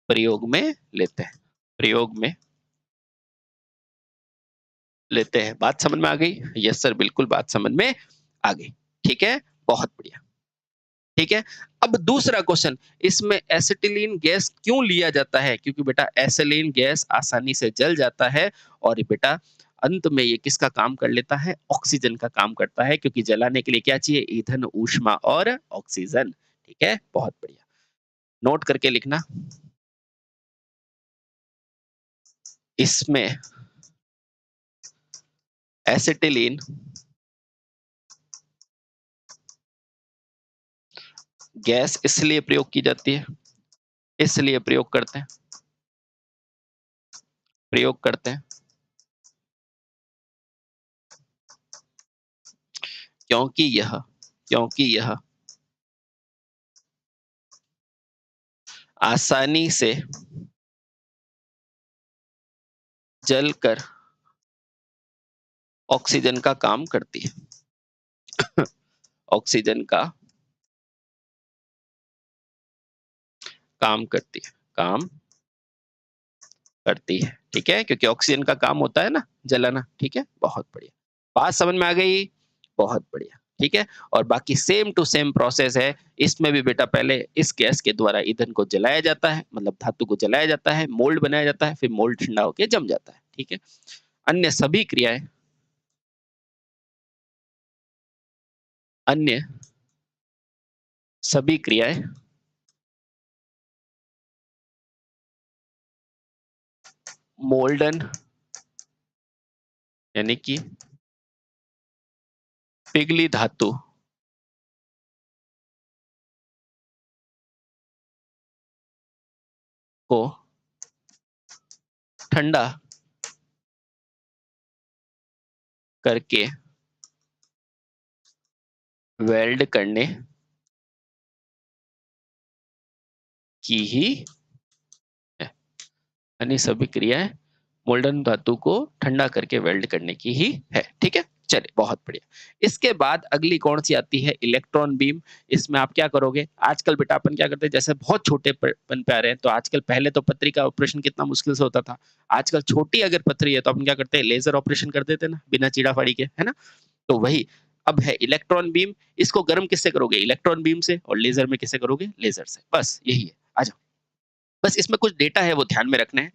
प्रयोग में लेते हैं। प्रयोग में लेते हैं। बात समझ में आ गई? यस सर, बिल्कुल बात समझ में आ गई। ठीक है? बहुत बढ़िया। ठीक है? अब दूसरा क्वेश्चन, इसमें एसिटिलीन गैस क्यों लिया जाता है? क्योंकि बेटा एसिलीन गैस आसानी से जल जाता है और ये बेटा अंत में ये किसका काम कर लेता है? ऑक्सीजन का काम करता है, क्योंकि जलाने के लिए क्या चाहिए? ईंधन, ऊष्मा और ऑक्सीजन। ठीक है? बहुत बढ़िया। नोट करके लिखना। इसमें एसिटिलीन गैस इसलिए प्रयोग की जाती है, इसलिए प्रयोग करते हैं क्योंकि यह आसानी से जलकर ऑक्सीजन का काम करती है। ऑक्सीजन का काम करती है, काम करती है, ठीक है? क्योंकि ऑक्सीजन का काम होता है ना जलाना, ठीक है? बहुत बढ़िया। बात समझ में आ गई? बहुत बढ़िया, ठीक है? और बाकी सेम टू सेम प्रोसेस है, इसमें भी बेटा पहले इस गैस के द्वारा ईंधन को जलाया जाता है, मतलब धातु को जलाया जाता है, मोल्ड बनाया जाता है, फिर मोल्ड ठंडा होके जम जाता है, ठीक है? अन्य सभी क्रियाएँ अन्य सभी क्रियाएँ मोल्डन यानी कि पिघली धातु को ठंडा करके वेल्ड करने की ही है। यानी सभी क्रियाएं मोल्डन धातु को ठंडा करके वेल्ड करने की ही है। ठीक है? चलिए बहुत बढ़िया। इसके बाद अगली कौन-सी आती है इलेक्ट्रॉन बीम। इसमें आप क्या करोगे, आजकल बेटा अपन क्या करते हैं जैसे बहुत छोटे पन पे आ रहे हैं, तो आजकल पहले तो पथरी का ऑपरेशन कितना मुश्किल से होता था। आजकल छोटी अगर पथरी है तो अपन क्या करते हैं लेज़र ऑपरेशन कर देते हैं ना, बिना चीड़ा-फाड़ी के, है ना? तो वही अब है इलेक्ट्रॉन बीम, इसको गर्म किससे करोगे? इलेक्ट्रॉन बीम से, और लेज़र में किससे करोगे? लेज़र से। बस यही है, आ जाओ। बस इसमें कुछ डेटा है वो ध्यान में रखना है।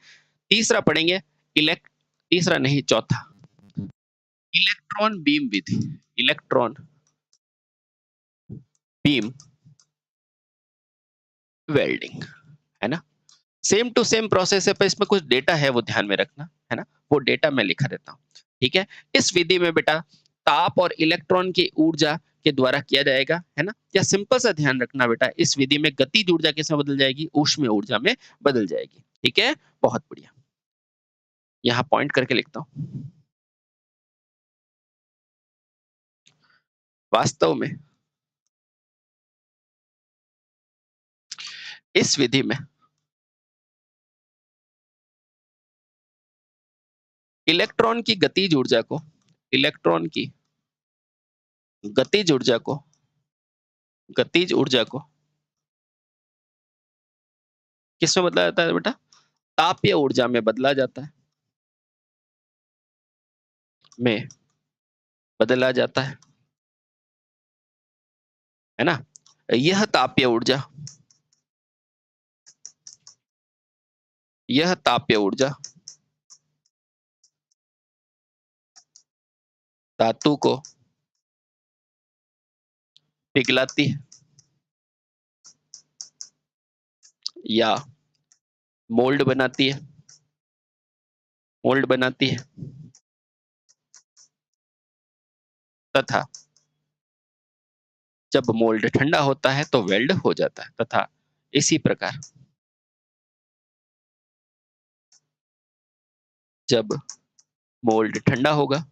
तीसरा पढ़ेंगे इलेक् तीसरा नहीं चौथा, इलेक्ट्रॉन बीम विधि। इलेक्ट्रॉन बीम वेल्डिंग, है ना? सेम टू सेम प्रोसेस है, पर इसमें कुछ डेटा है वो ध्यान में रखना, है ना? वो डेटा मैं लिखा देता हूँ, ठीक है? इस विधि में बेटा ताप और इलेक्ट्रॉन की ऊर्जा के द्वारा किया जाएगा, है ना? या सिंपल सा ध्यान रखना बेटा, इस विधि में गतिज ऊर्जा किसमें बदल जाएगी? ऊष्मीय ऊर्जा में बदल जाएगी, ठीक है? बहुत बढ़िया। यहाँ पॉइंट करके लिखता हूँ। वास्तव में इस विधि में इलेक्ट्रॉन की गतिज ऊर्जा को इलेक्ट्रॉन की गतिज ऊर्जा को गतिज ऊर्जा को किसमें बदला जाता है बेटा? तापीय ऊर्जा में बदला जाता है, में बदला जाता है ना? यह तापीय ऊर्जा धातु को पिघलाती है या मोल्ड बनाती है मोल्ड बनाती है तथा जब मोल्ड ठंडा होता है तो वेल्ड हो जाता है, तथा इसी प्रकार जब मोल्ड ठंडा होगा,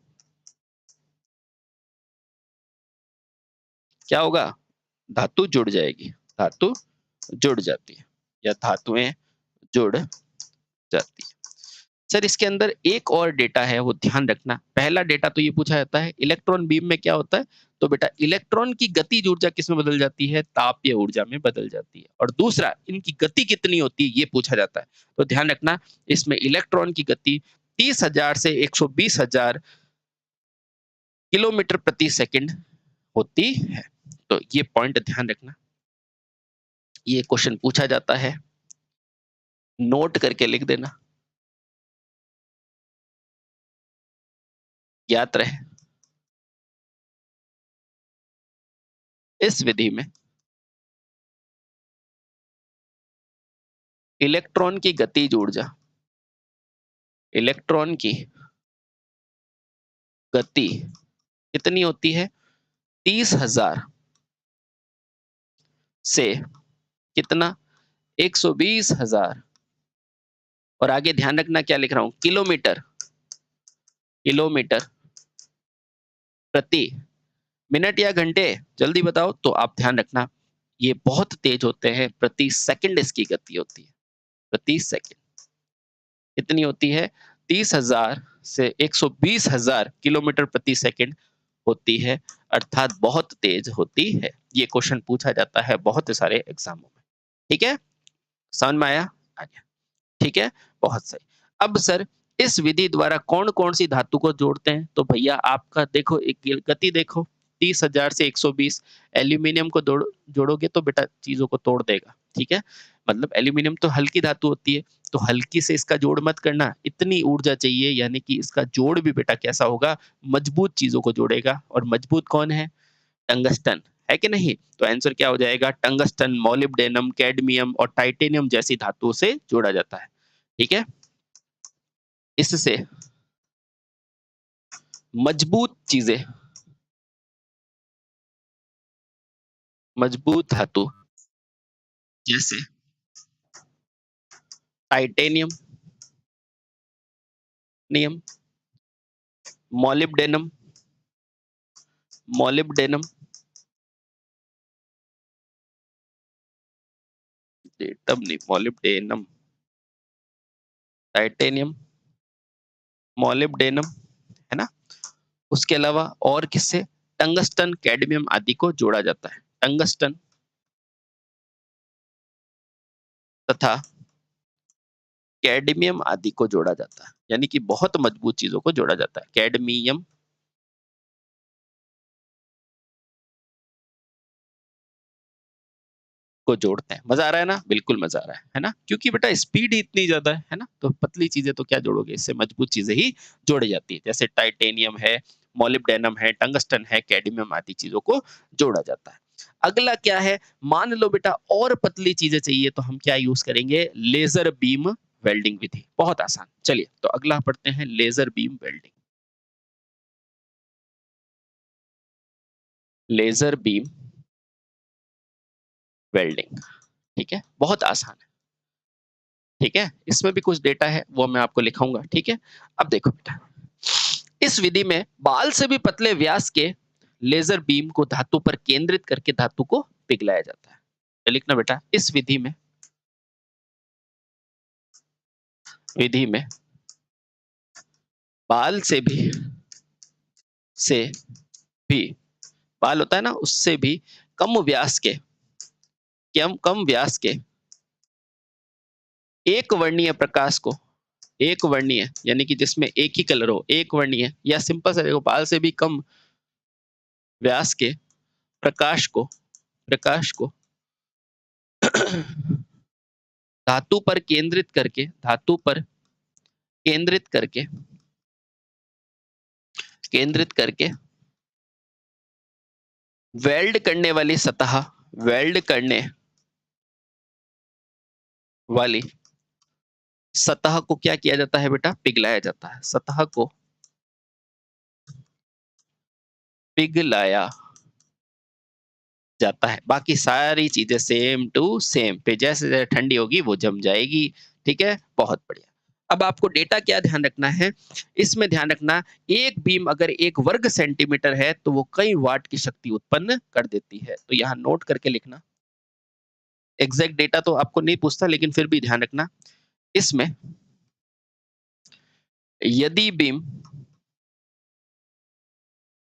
क्या होगा? धातु जुड़ जाएगी, धातु जुड़ जाती है या धातुएं जुड़ जाती है। सर इसके अंदर एक और डेटा है वो ध्यान रखना। पहला डेटा तो ये पूछा जाता है इलेक्ट्रॉन बीम में क्या होता है, तो बेटा इलेक्ट्रॉन की गतिज ऊर्जा किसमें बदल जाती है? तापीय ऊर्जा में बदल जाती है। और दूसरा इनकी गति कितनी होती है ये पूछा जाता है। तो ध्यान रखना इसमें इलेक्ट्रॉन की गति 30,000 से 120,000 किलोमीटर प्रति सेकंड होती है। तो ये पॉइंट ध्यान रखना, ये क्वेश्चन पूछा जाता है, नोट करके लिख देना, याद रहे। इस विधि में इलेक्ट्रॉन की गतिज ऊर्जा इलेक्ट्रॉन की गति कितनी होती है? 30,000 से कितना? 120,000, और आगे ध्यान रखना क्या लिख रहा हूं? किलोमीटर किलोमीटर प्रति मिनट या घंटे? जल्दी बताओ। तो आप ध्यान रखना ये बहुत तेज होते हैं, प्रति सेकंड इसकी गति होती है, प्रति सेकंड कितनी होती है? 30,000 से 120,000 किलोमीटर प्रति सेकंड होती है, अर्थात बहुत तेज होती है। ये क्वेश्चन पूछा जाता है बहुत सारे एग्जामों में, ठीक है? समझ में आया? आ गया, ठीक है? बहुत सही। अब सर इस विधि द्वारा कौन-कौन सी धातु को जोड़ते हैं? तो भैया आपका देखो एक गति देखो, 30,000 से 120। एल्यूमीनियम को जोड़ोगे तो बेटा चीज़ों को तोड़ देगा, ठीक है? मतलब एल्यूमीनियम तो हल्की धातु होती है, तो हल्की से इसका जोड़ मत करना, इतनी ऊर्जा चाहिए, यानी कि इसका जोड़ भी बेटा कैसा होगा? मजबूत चीज़ों को जोड़ेगा, और मजबूत कौन है? टंगस्टन, है कि नहीं? तो आंसर क्या हो जाएगा? टंगस्टन, मोलिब्डेनम, कैडमियम और टाइटेनियम जैसी धातुओं से जोड़ा जाता है, ठीक है? इससे मजबूत चीजें, मजबूत धातु जैसे टाइटेनियम, नियम, मोलिब्डेनम, मोलिब्डेनम, तब नहीं, मोलिब्डेनम, टाइटेनियम, मोलिब्डेनम, है ना? उसके अलावा और किससे? टंगस्टन, कैडमियम आदि को जोड़ा जाता है। टंगस्टन तथा कैडमियम आदि को जोड़ा जाता है, यानी कि बहुत मजबूत चीजों को जोड़ा जाता है। कैडमियम को जोड़ते हैं। मजा आ रहा है ना? बिल्कुल मजा आ रहा है ना? क्योंकि बेटा स्पीड ही इतनी ज्यादा है ना? तो पतली चीजें तो क्या जोड़ोगे, इससे मजबूत चीजें ही जोड़ी जाती है। जैसे टाइटेनियम है, मोलिब्डेनम है, टंगस्टन है, कैडमियम आदि चीजों को जोड़ा जाता है। अगला क्या है? मान लो बेटा और पतली चीजें चाहिए तो हम क्या यूज करेंगे? लेजर बीम वेल्डिंग विधि। बहुत आसान। चलिए तो अगला पढ़ते हैं, laser beam welding. Laser beam welding, ठीक है, बहुत आसान है। ठीक है, इसमें भी कुछ डेटा है वो मैं आपको लिखाऊंगा। ठीक है, अब देखो बेटा, इस विधि में बाल से भी पतले व्यास के लेजर बीम को धातु पर केंद्रित करके धातु को पिघलाया जाता है। तो लिखना बेटा, इस विधि में बाल से भी बाल होता है ना, उससे भी कम व्यास के कम व्यास के एक वर्णीय प्रकाश को, एक वर्णीय यानी कि जिसमें एक ही कलर हो, एक वर्णीय या सिंपल सा देखो, बाल से भी कम व्यास के प्रकाश को धातु पर केंद्रित करके वेल्ड करने वाली सतह वेल्ड करने वाली सतह को क्या किया जाता है बेटा? पिघलाया जाता है। सतह को पिघलाया जाता है। बाकी सारी चीजें सेम टू सेम पे, जैसे जैसे ठंडी होगी वो जम जाएगी। ठीक है, बहुत बढ़िया। अब आपको डेटा क्या ध्यान रखना है? इसमें ध्यान रखना, एक बीम अगर 1 वर्ग सेंटीमीटर है तो वो कई वाट की शक्ति उत्पन्न कर देती है। तो यहाँ नोट करके लिखना। एग्जैक्ट डेटा तो आपको नहीं पूछता, लेकिन फिर भी ध्यान रखना, इसमें यदि बीम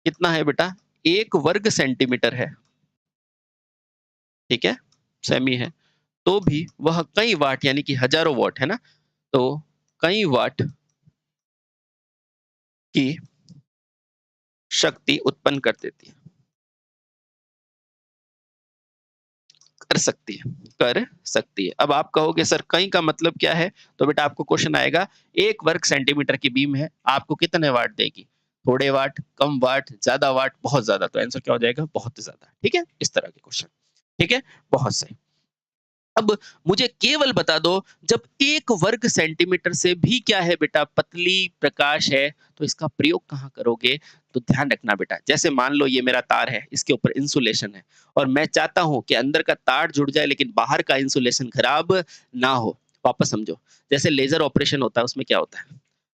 कितना है बेटा? 1 वर्ग सेंटीमीटर है, ठीक है, सेमी है, तो भी वह कई वाट यानी कि हजारों वाट है ना, तो कई वाट की शक्ति उत्पन्न कर देती है, कर सकती है। अब आप कहोगे सर कई का मतलब क्या है? तो बेटा आपको क्वेश्चन आएगा, 1 वर्ग सेंटीमीटर की बीम है, आपको कितने वाट देगी? थोड़े वाट, कम वाट, ज्यादा वाट, बहुत ज्यादा। तो आंसर क्या हो जाएगा? बहुत ज्यादा। ठीक है, इस तरह के क्वेश्चन। ठीक है, बहुत सही। अब मुझे केवल बता दो, जब 1 वर्ग सेंटीमीटर से भी क्या है बेटा? पतली प्रकाश है, तो इसका प्रयोग कहाँ करोगे? तो ध्यान रखना बेटा, जैसे मान लो ये मेरा तार है, इसके ऊपर इंसुलेशन है, और मैं चाहता हूं कि अंदर का तार जुड़ जाए लेकिन बाहर का इंसुलेशन खराब ना हो। वापस समझो, जैसे लेजर ऑपरेशन होता है, उसमें क्या होता है?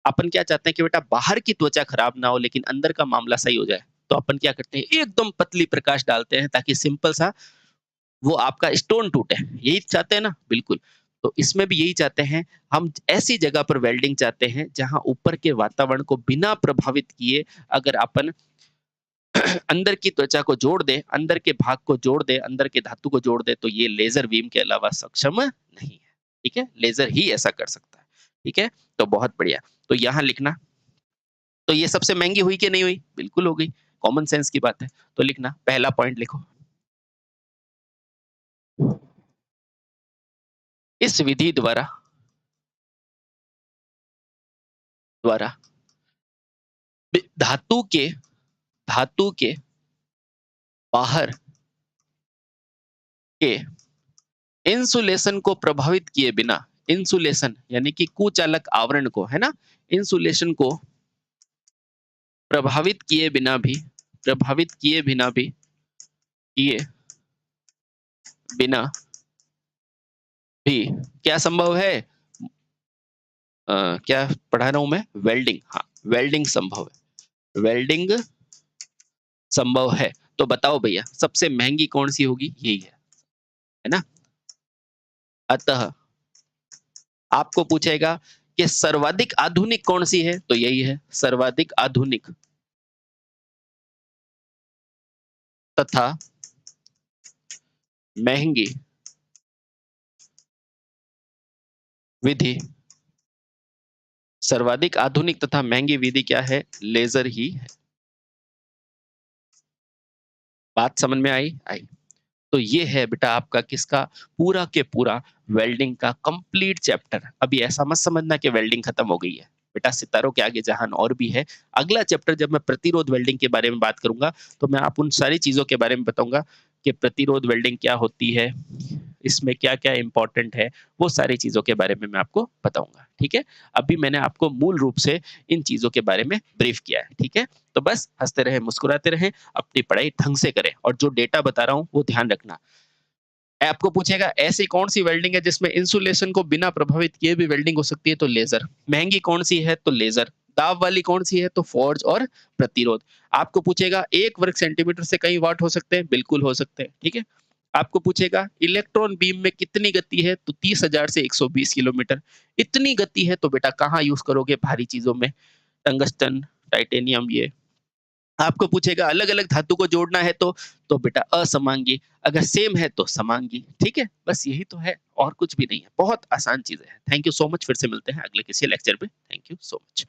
अपन क्या चाहते हैं कि बेटा बाहर की त्वचा खराब ना हो लेकिन अंदर का मामला सही हो जाए। तो अपन क्या करते हैं? एकदम पतली प्रकाश डालते हैं ताकि सिंपल सा वो आपका स्टोन टूटे। यही चाहते हैं ना? बिल्कुल। तो इसमें भी यही चाहते हैं, हम ऐसी जगह पर वेल्डिंग चाहते हैं जहां ऊपर के वातावरण को बिना प्रभावित किए अगर अपन अंदर की त्वचा को जोड़ दे, अंदर के भाग को जोड़ दे, अंदर के धातु को जोड़ दे, तो ये लेजर बीम के अलावा सक्षम नहीं है। ठीक है, लेजर ही ऐसा कर सकता है। ठीक है, तो बहुत बढ़िया। तो यहां लिखना, तो ये सबसे महंगी हुई कि नहीं हुई? बिल्कुल हो गई, कॉमन सेंस की बात है। तो लिखना, पहला पॉइंट लिखो, इस विधि द्वारा धातु के बाहर के इंसुलेशन को प्रभावित किए बिना, इंसुलेशन यानी कि कुचालक आवरण को, है ना, इंसुलेशन को प्रभावित किए किए बिना भी क्या संभव है? क्या पढ़ा रहा हूं मैं? वेल्डिंग। हाँ, वेल्डिंग संभव है, वेल्डिंग संभव है। तो बताओ भैया, सबसे महंगी कौन सी होगी? यही है ना? अतः आपको पूछेगा कि सर्वाधिक आधुनिक कौन सी है? तो यही है सर्वाधिक आधुनिक तथा महंगी विधि, सर्वाधिक आधुनिक तथा महंगी विधि क्या है? लेजर ही है। बात समझ में आई? आई। तो ये है बेटा आपका किसका? पूरा के पूरा वेल्डिंग का कंप्लीट चैप्टर। अभी ऐसा मत समझना कि वेल्डिंग खत्म हो गई है। बेटा सितारों के आगे जहान और भी है। अगला चैप्टर जब मैं प्रतिरोध वेल्डिंग के बारे में बात करूंगा, तो मैं आप उन सारी चीजों के बारे में बताऊंगा कि प्रतिरोध वेल्डिंग क्या होती है, इसमें क्या-क्या इम्पोर्टेंट है, वो सारी चीज़ों के बारे में मैं आपको बताऊँगा, ठीक है? अभी मैंने आपको मूल रूप से इन चीज़ों के बारे में ब्रीफ किया है, ठीक है? तो बस हँसते रहें, मुस्कुराते रहें, अपनी पढ़ाई ढंग से करें और जो डेटा बता रहा हूँ, वो ध्यान रखना। आपको पूछेगा ऐसी कौन-सी वेल्डिंग है जिसमें इंसुलेशन को बिना प्रभावित किए भी वेल्डिंग हो सकती है? तो लेज़र। महँगी कौन-सी है? तो लेज़र। दाब वाली कौन-सी है? तो फ़ोर्ज और प्रतिरोध। आपको पूछेगा 1 वर्ग सेंटीमीटर से कई वाट हो सकते हैं? बिल्कुल हो सकते हैं, ठीक है? आपको पूछेगा इलेक्ट्रॉन बीम में कितनी गति है? तो 30,000 से 120 किलोमीटर। इतनी गति है तो बेटा कहाँ यूज़ करोगे? भारी चीज़ों में, टंगस्टन, टाइटेनियम ये। आपको पूछेगा अलग-अलग धातु को जोड़ना है तो बेटा असमांगी, अगर सेम है तो समांगी, ठीक है? बस यही तो है और कुछ भी नहीं है। बहुत आसान चीज़ें हैं। थैंक यू सो मच फिर से मिलते हैं अगले किसी लेक्चर में। Thank you so much.